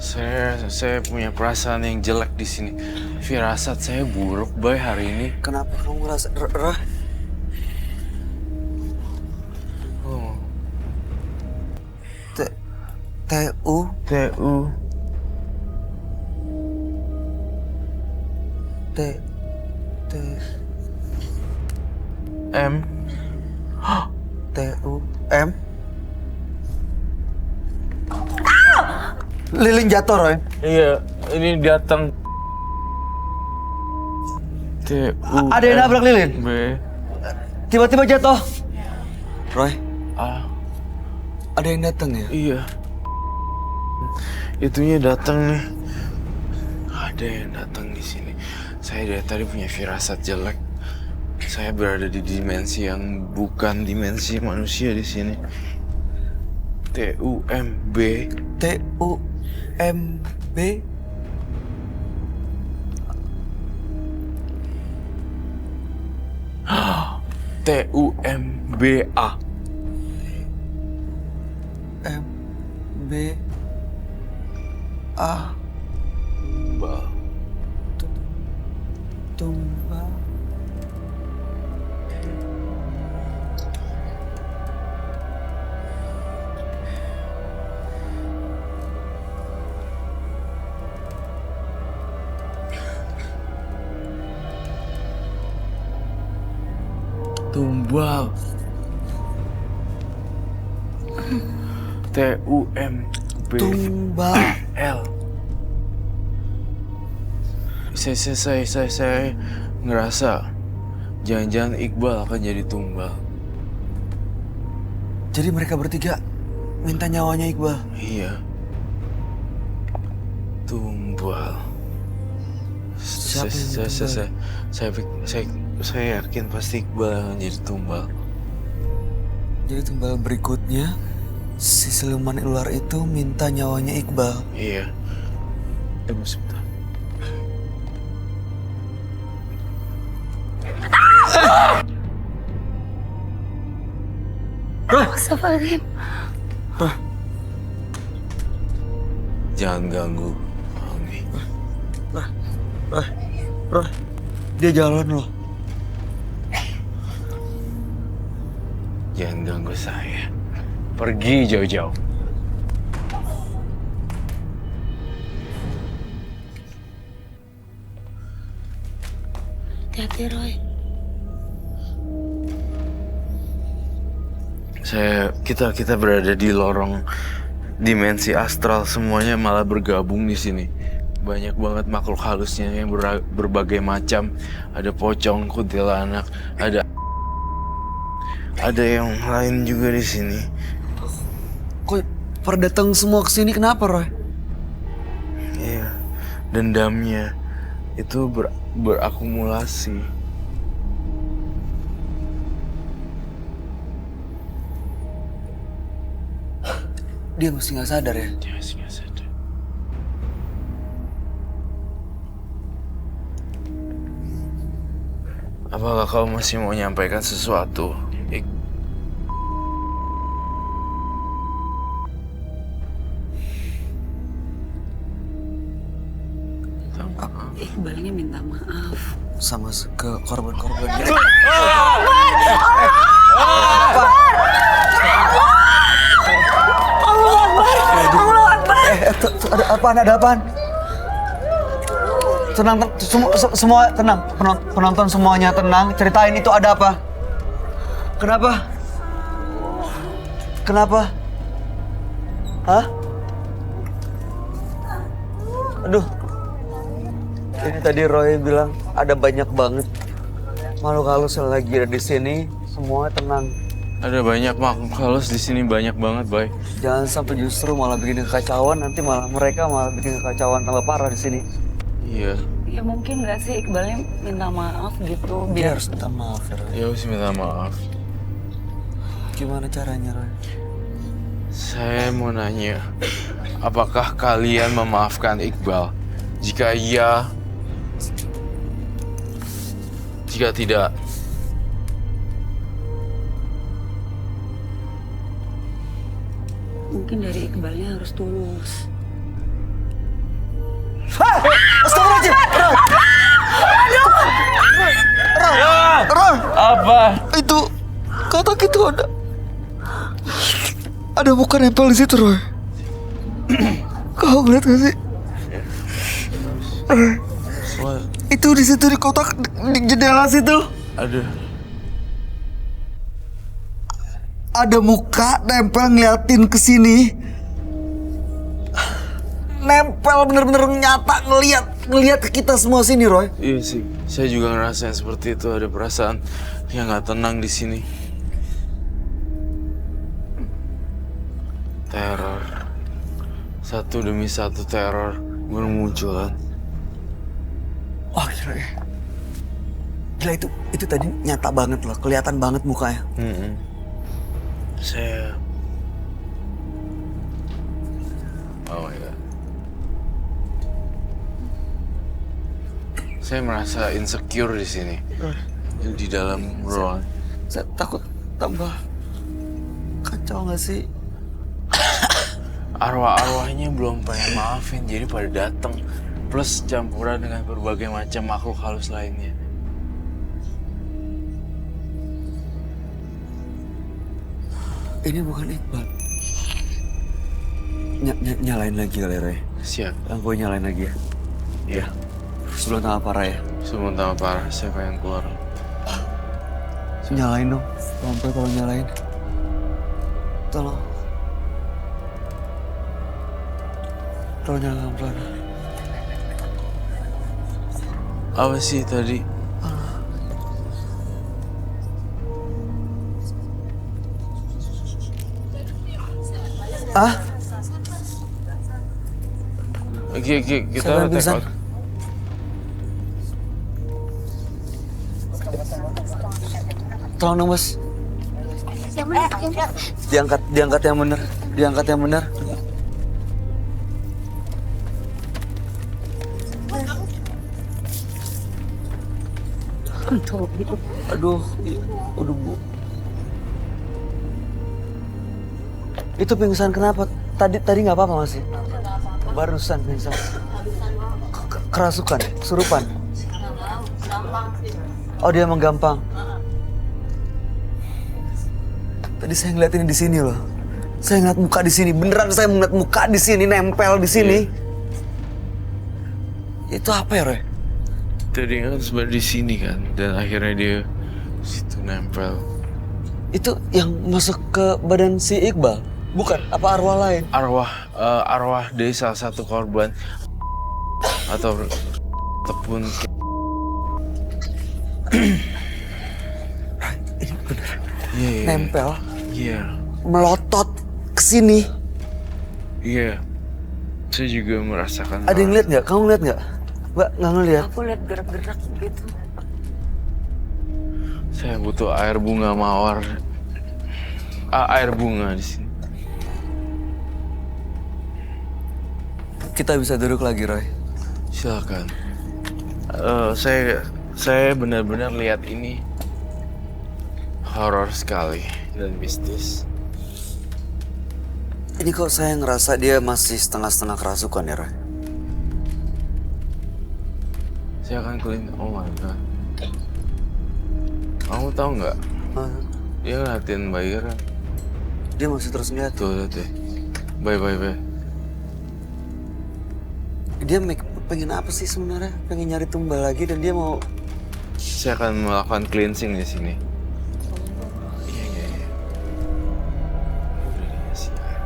S5: Saya punya perasaan yang jelek di sini. Firasat saya buruk, Bay, hari ini.
S1: Kenapa kamu ngerasa
S5: Oh.
S1: TU
S5: TU
S1: T
S5: M
S1: TU M Lilin jatuh, Roy.
S5: Iya, ini datang TU.
S1: Ada yang nabrak lilin.
S5: B
S1: Tiba-tiba jatuh. Roy,
S5: A.
S1: ada yang datang ya?
S5: Iya. Itunya datang nih. Ada yang datang di sini. Saya dari tadi punya firasat jelek. Saya berada di dimensi yang bukan dimensi manusia di sini. TUMB.
S1: TUMB
S5: TUMBA.
S1: MB A
S5: Bal.
S1: Tumbal.
S5: Tumbal. TUMB.
S1: Tumbal.
S5: L. Saya ngerasa jangan-jangan Iqbal akan jadi tumbal.
S1: Jadi mereka bertiga minta nyawanya Iqbal.
S5: Iya. Tumbal.
S1: Siapa yang tumbal?
S5: Saya saya yakin pasti Iqbal yang jadi tumbal.
S1: Jadi tumbal berikutnya, si siluman ular itu minta nyawanya Iqbal.
S5: Iya. Tunggu sebentar.
S2: Astagfirullahaladzim.
S5: Jangan ganggu Almi.
S1: Roy, dia jalan loh.
S5: Jangan ganggu saya. Pergi jauh-jauh.
S2: Hati-hati Roy.
S5: Kita berada di lorong dimensi astral, semuanya malah bergabung di sini. Banyak banget makhluk halusnya yang berbagai macam. Ada pocong, kuntilanak, ada yang lain juga di sini.
S1: Kok pada datang semua ke sini kenapa, Roy?
S5: Iya, dendamnya itu berakumulasi.
S1: Dia masih nggak sadar ya?
S5: Dia masih nggak sadar. Apakah kau masih mau menyampaikan sesuatu?
S2: Iqbalnya minta maaf.
S1: Sama ke korban-korban. Ada apaan? Ada apaan? Tenang, semua tenang. Penonton semuanya tenang. Ceritain itu ada apa? Kenapa? Kenapa? Hah? Aduh. Ini tadi Roy bilang ada banyak banget makhluk halus yang lagi ada di sini. Semua tenang.
S5: Ada banyak makhluk halus di sini, banyak banget, Bay.
S1: Jangan sampai justru malah bikin kekacauan, nanti mereka malah bikin kekacauan tambah parah di sini.
S5: Iya.
S2: Ya mungkin nggak sih Iqbalnya minta maaf gitu
S1: Dia harus minta maaf ya, Roy.
S5: Ya harus minta maaf.
S1: Gimana caranya, Roy?
S5: Saya mau nanya, apakah kalian memaafkan Iqbal? Jika iya, jika tidak,
S2: mungkin dari Iqbalnya harus tulus.
S1: Astagfirullahaladzim! Roy!
S5: apa?
S1: Itu kotak itu ada muka nempel di situ, Roy. Kau ngeliat gak sih? Itu di situ di kotak di jendela situ. Ada muka nempel ngeliatin ke sini. Nempel bener-bener nyata ngeliat ke kita semua sini, Roy.
S5: Iya sih, saya juga ngerasain seperti itu. Ada perasaan yang nggak tenang di sini. Teror, satu demi satu teror bermunculan.
S1: Wah, gila itu tadi nyata banget loh, kelihatan banget mukanya.
S5: Oh my god. Saya merasa insecure di sini. Di dalam ruangan.
S1: Saya takut tambah kacau nggak sih?
S5: Arwah-arwahnya belum pengen maafin, jadi pada datang. Plus campuran dengan berbagai macam makhluk halus lainnya.
S1: Ini bukan Iqbal. Nyalain lagi kali, Roy.
S5: Siap.
S1: Lampu nyalain lagi ya. Iya. Sebelum tambah parah ya.
S5: Sebelum tambah parah, saya pengen keluar.
S1: Nyalain dong. Lampu kalau nyalain. Tolong. Tolong nyalain pelan.
S5: Apa sih tadi?
S1: Ah?
S5: Oke, kita
S1: Siapa yang
S5: take
S1: pingsan?
S5: out.
S1: tolong dong bos. Diangkat yang benar. Diangkat yang benar. Aduh, aduh Bu. Itu pingsan kenapa? Tadi nggak apa-apa masih. Barusan pingsan. Kerasukan, kesurupan. Oh dia emang gampang. Tadi saya ngeliatin di sini loh. Saya ngeliat muka di sini. Beneran saya ngeliat muka di sini, nempel di sini. Itu apa ya, Roy?
S5: Tadi kan sebenarnya di sini kan, dan akhirnya dia situ nempel.
S1: Itu yang masuk ke badan si Iqbal? Bukan? Apa arwah lain?
S5: Arwah dari salah satu korban atau ataupun
S1: Ini bener.
S5: Iya.
S1: Nempel.
S5: Iya.
S1: Melotot ke sini.
S5: Iya. Saya juga merasakan.
S1: Ada yang lihat nggak? Kamu lihat nggak? Mbak, nggak ngeliat.
S2: Aku lihat gerak-gerak gitu.
S5: Saya butuh air bunga mawar. Air bunga di sini.
S1: Kita bisa duduk lagi, Roy.
S5: Silakan. Saya benar-benar lihat ini horor sekali dan mistis.
S1: Ini kok saya ngerasa dia masih setengah-setengah kerasukan ya, Roy?
S5: Saya akan clean. Oh my god. Kamu tahu nggak? Dia ngeliatin Mbak Ira.
S1: Dia masih terus ngeliat.
S5: Tuh, lihat deh. Bye.
S1: Dia pengen apa sih sebenarnya? Pengen nyari tumbal lagi dan dia mau...
S5: Saya akan melakukan cleansing di sini. Iya. Udah dikasih air.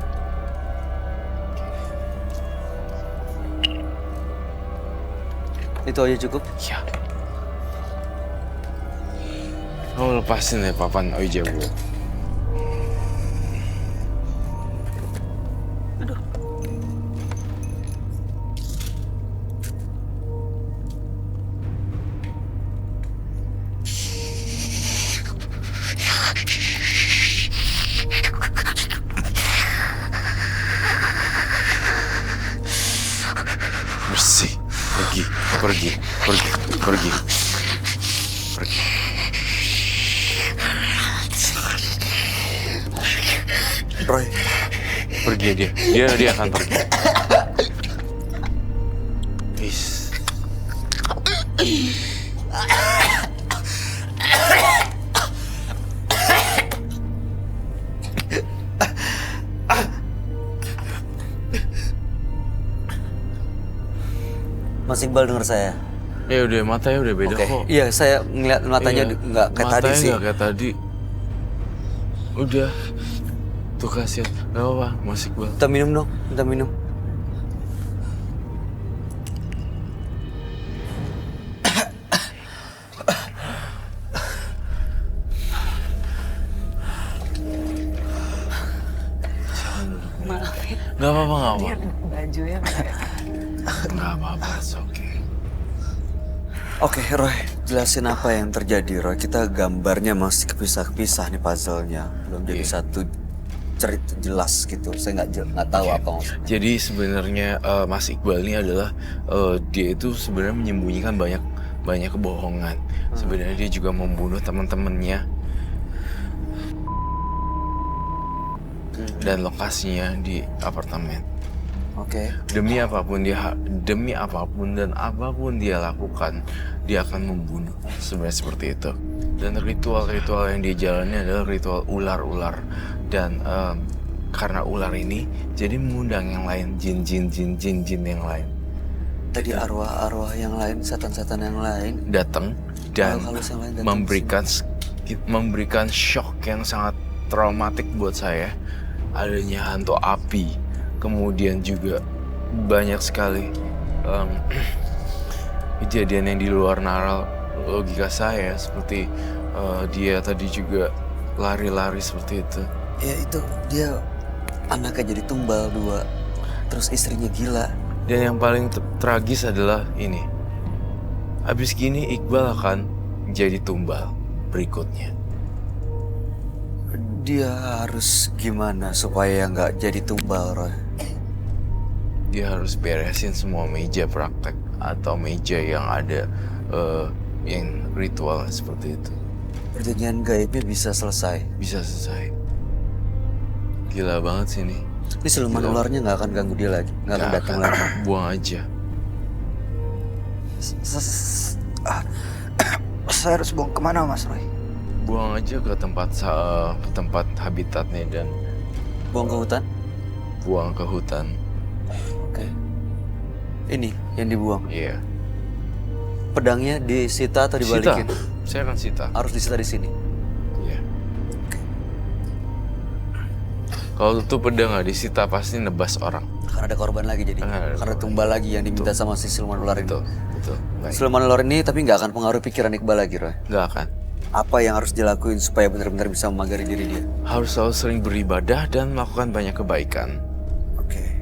S1: Itu aja cukup?
S5: Ya. Kamu lepasin deh papan Oija gue. Bersih. Pergi.
S1: Roy.
S5: Pergi dia. Dia akan pergi. Peace.
S1: Mas Iqbal denger saya.
S5: Ya udah, matanya udah beda
S1: Oke.
S5: kok.
S1: Iya, saya ngeliat matanya
S5: Iya,
S1: nggak kayak tadi
S5: matanya
S1: sih.
S5: nggak kayak tadi. Udah. Tuh kasihan. Gak apa-apa, Mas Iqbal.
S1: Minta minum dong, minta minum.
S2: Maaf ya.
S5: Gak apa-apa.
S2: Bajunya
S5: Gak apa-apa, it's okay.
S1: Oke, Roy, jelasin apa yang terjadi, Roy. Kita gambarnya masih kepisah-kepisah nih puzzle-nya. Belum jadi satu cerita jelas gitu. Saya nggak tahu apa maksudnya.
S5: Jadi sebenarnya Mas Iqbal ini adalah dia itu sebenarnya menyembunyikan banyak kebohongan. Sebenarnya dia juga membunuh teman-temannya. Dan lokasinya di apartemen.
S1: Oke.
S5: Demi apapun dan apapun dia lakukan, dia akan membunuh. Sebenarnya seperti itu. Dan ritual-ritual yang dia jalani adalah ritual ular-ular. Dan karena ular ini, jadi mengundang yang lain, jin-jin yang lain.
S1: Tadi arwah-arwah yang lain, setan-setan yang lain
S5: Datang dan
S1: Hal-hal yang lain datang
S5: memberikan shock yang sangat traumatik buat saya. Adanya hantu api, kemudian juga banyak sekali kejadian yang di luar nalar logika saya, seperti dia tadi juga lari-lari seperti itu.
S1: Ya itu, dia anaknya jadi tumbal 2, terus istrinya gila.
S5: Dan yang paling tragis adalah ini, habis gini Iqbal akan jadi tumbal berikutnya.
S1: Dia harus gimana supaya nggak jadi tumbal, Roy?
S5: Dia harus beresin semua meja praktek atau meja yang ada yang ritual seperti itu.
S1: Perjanjian gaibnya bisa selesai.
S5: Bisa selesai. Gila banget sih ini.
S1: Ini siluman
S5: Gila.
S1: ularnya nggak akan ganggu dia lagi, nggak akan datang lagi.
S5: Buang aja.
S1: Saya harus buang kemana, Mas Roy?
S5: Buang aja ke tempat habitatnya dan
S1: Buang ke hutan?
S5: buang ke hutan.
S1: Oke. Ini yang dibuang.
S5: Iya.
S1: Pedangnya disita atau
S5: Sita.
S1: dibalikin?
S5: Saya akan sita.
S1: Harus disita di sini.
S5: Iya. Kalau itu pedang nggak disita pasti nebas orang.
S1: Karena ada korban lagi jadi.
S5: Ada
S1: Karena
S5: korban.
S1: tumbal lagi yang diminta sama si siluman ular ini.
S5: Betul. Baik.
S1: Siluman ular ini tapi nggak akan pengaruh pikiran Iqbal lagi, Roy.
S5: Nggak akan.
S1: Apa yang harus dilakuin supaya benar-benar bisa memagari diri dia?
S5: Harus selalu sering beribadah dan melakukan banyak kebaikan.
S1: Oke.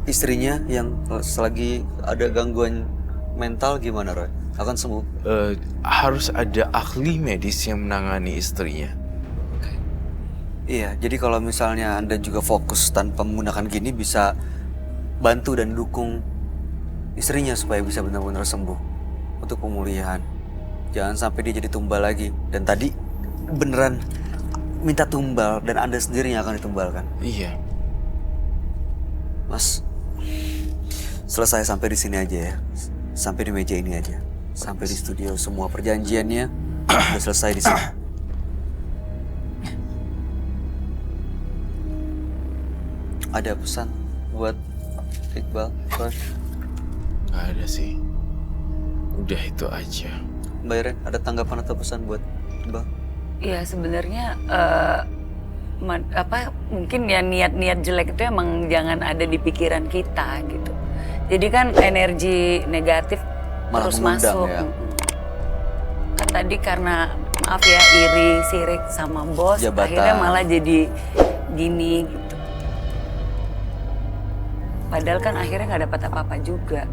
S1: Istrinya yang selagi ada gangguan mental gimana, Roy? Akan sembuh?
S5: Harus ada ahli medis yang menangani istrinya.
S1: Iya, jadi kalau misalnya Anda juga fokus tanpa menggunakan gini bisa bantu dan dukung istrinya supaya bisa benar-benar sembuh untuk pemulihan. Jangan sampai dia jadi tumbal lagi. Dan tadi beneran minta tumbal dan Anda sendiri yang akan ditumbalkan.
S5: Iya.
S1: Mas, selesai sampai di sini aja ya. Sampai di meja ini aja. Sampai di studio semua perjanjiannya udah selesai di sini. Ada pesan buat Iqbal, Roy?
S5: Nggak ada sih. Udah itu aja.
S1: Mbak Iren, ada tanggapan atau pesan buat Iqbal?
S2: Ya sebenarnya mungkin ya niat-niat jelek itu emang jangan ada di pikiran kita gitu. Jadi kan energi negatif
S1: Malah
S2: terus
S1: mengundang,
S2: masuk.
S1: ya.
S2: Kan tadi karena maaf ya iri, sirik sama bos,
S1: Jabatan.
S2: akhirnya malah jadi gini gitu. Padahal kan akhirnya nggak dapat apa-apa juga.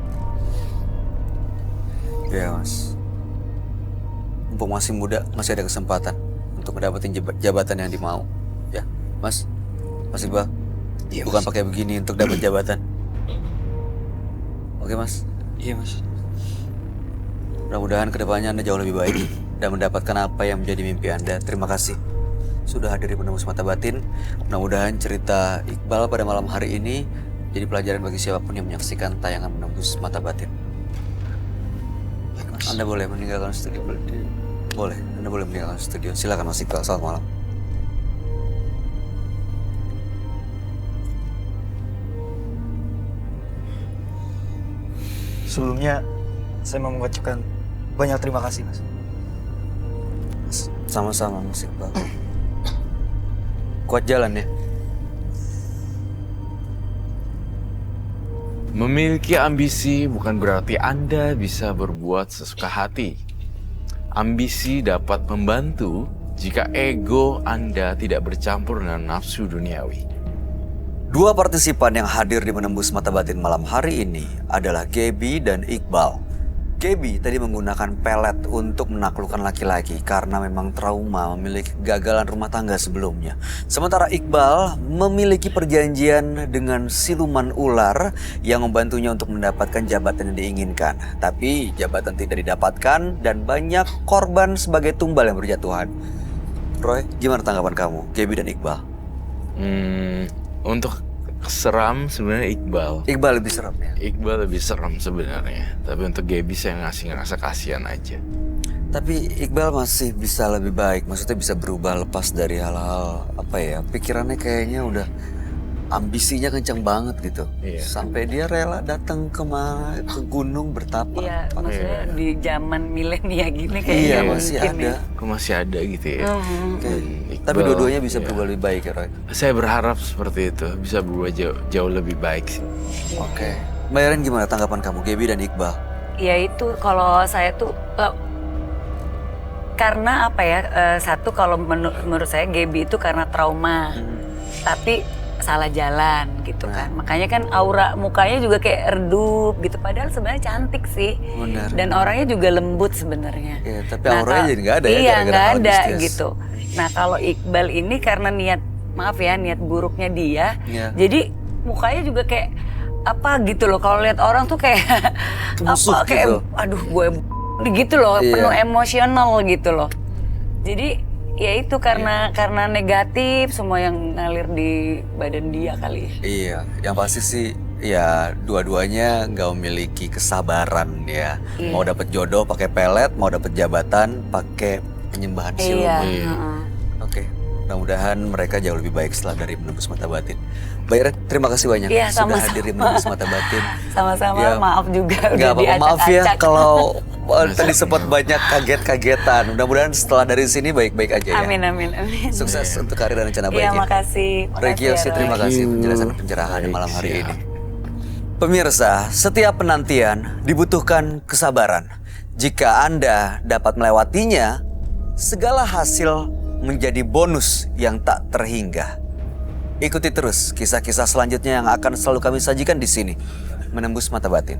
S1: Ya mas, mumpung masih muda, masih ada kesempatan untuk mendapatkan jabatan yang dimau. Ya, mas, Mas Iqbal, bukan pakai begini untuk dapat jabatan. Oke mas?
S6: Iya mas.
S1: Mudah-mudahan kedepannya Anda jauh lebih baik dan mendapatkan apa yang menjadi mimpi Anda. Terima kasih sudah hadir di Penembus Mata Batin. Mudah-mudahan cerita Iqbal pada malam hari ini jadi pelajaran bagi siapapun yang menyaksikan tayangan Penembus Mata Batin. Anda boleh meninggalkan studio. Boleh, Anda boleh meninggalkan studio. Silakan Mas Iqbal, selamat malam.
S6: Sebelumnya saya mau mengucapkan banyak terima kasih mas.
S1: Sama-sama Mas Iqbal. Kuat jalan ya.
S5: Memiliki ambisi bukan berarti Anda bisa berbuat sesuka hati. Ambisi dapat membantu jika ego Anda tidak bercampur dengan nafsu duniawi.
S1: Dua partisipan yang hadir di Menembus Mata Batin malam hari ini adalah Gaby dan Iqbal. Gaby tadi menggunakan pelet untuk menaklukkan laki-laki karena memang trauma memiliki kegagalan rumah tangga sebelumnya. Sementara Iqbal memiliki perjanjian dengan siluman ular yang membantunya untuk mendapatkan jabatan yang diinginkan. Tapi jabatan tidak didapatkan dan banyak korban sebagai tumbal yang berjatuhan. Roy, gimana tanggapan kamu, Gaby dan Iqbal?
S5: Untuk seram sebenarnya Iqbal.
S1: Iqbal lebih serem ya?
S5: Iqbal lebih serem sebenarnya. Tapi untuk Gaby saya ngerasa kasihan aja.
S1: Tapi Iqbal masih bisa lebih baik, maksudnya bisa berubah lepas dari hal-hal apa ya, pikirannya kayaknya udah ambisinya kencang banget gitu.
S5: Iya.
S1: Sampai dia rela datang ke gunung bertapa.
S2: Iya, maksudnya
S5: Iya.
S2: di zaman milenial gini
S1: Iya,
S2: kayaknya
S1: masih
S2: mungkin
S1: ada.
S2: ya.
S5: Kok masih ada gitu ya.
S1: Oke.
S5: Iqbal,
S1: Tapi dua-duanya bisa
S5: iya.
S1: berubah lebih baik ya, Roy.
S5: Saya berharap seperti itu, bisa berubah jauh lebih baik sih.
S1: Oke. Mbak Erin, gimana tanggapan kamu, Gaby dan Iqbal?
S2: Ya itu kalau saya tuh karena apa ya, satu kalau menurut saya Gaby itu karena trauma. Tapi salah jalan gitu kan. Makanya kan aura mukanya juga kayak redup gitu. Padahal sebenarnya cantik sih.
S1: Benar.
S2: Dan orangnya juga lembut sebenarnya.
S1: Iya, tapi auranya jadi nggak ada ya
S2: Iya,
S1: gara-gara
S2: nggak
S1: hal
S2: ada
S1: mistis.
S2: gitu. Nah kalau Iqbal ini karena niat buruknya dia,
S1: Iya.
S2: jadi mukanya juga kayak apa gitu loh. Kalau lihat orang tuh kayak
S1: Musuh
S2: apa kayak
S1: gitu.
S2: aduh gue gitu loh,
S1: Iya.
S2: penuh emosional gitu loh. Jadi ya itu karena negatif semua yang ngalir di badan dia kali.
S1: Iya, yang pasti sih ya dua-duanya nggak memiliki kesabaran ya.
S2: Iya.
S1: Mau dapet jodoh pakai pelet, mau dapet jabatan pakai penyembahan
S2: Iya.
S1: siluman.
S2: heeh.
S1: Oke, mudah-mudahan mereka jauh lebih baik setelah dari Menembus Mata Batin. Mbak Ira, terima kasih banyak
S2: Iya,
S1: sudah
S2: sama-sama.
S1: hadir di Menembus Mata Batin.
S2: Sama-sama,
S1: Ya,
S2: maaf juga
S1: Nggak
S2: udah
S1: apa-apa, maaf ya
S2: diacak-acak.
S1: kalau tadi sempat banyak kaget-kagetan. Mudah-mudahan setelah dari sini baik-baik aja ya.
S2: Amin, amin, amin.
S1: Sukses untuk karir dan rencana
S2: Iya,
S1: baiknya.
S2: makasih.
S1: Roy Kiyoshi,
S2: ya,
S1: terima
S2: Roy.
S1: kasih
S5: you.
S1: penjelasan dan pencerahan
S5: Baik,
S1: malam hari
S5: siap.
S1: ini. Pemirsa, setiap penantian dibutuhkan kesabaran. Jika Anda dapat melewatinya, segala hasil menjadi bonus yang tak terhingga. Ikuti terus kisah-kisah selanjutnya yang akan selalu kami sajikan di sini. Menembus Mata Batin.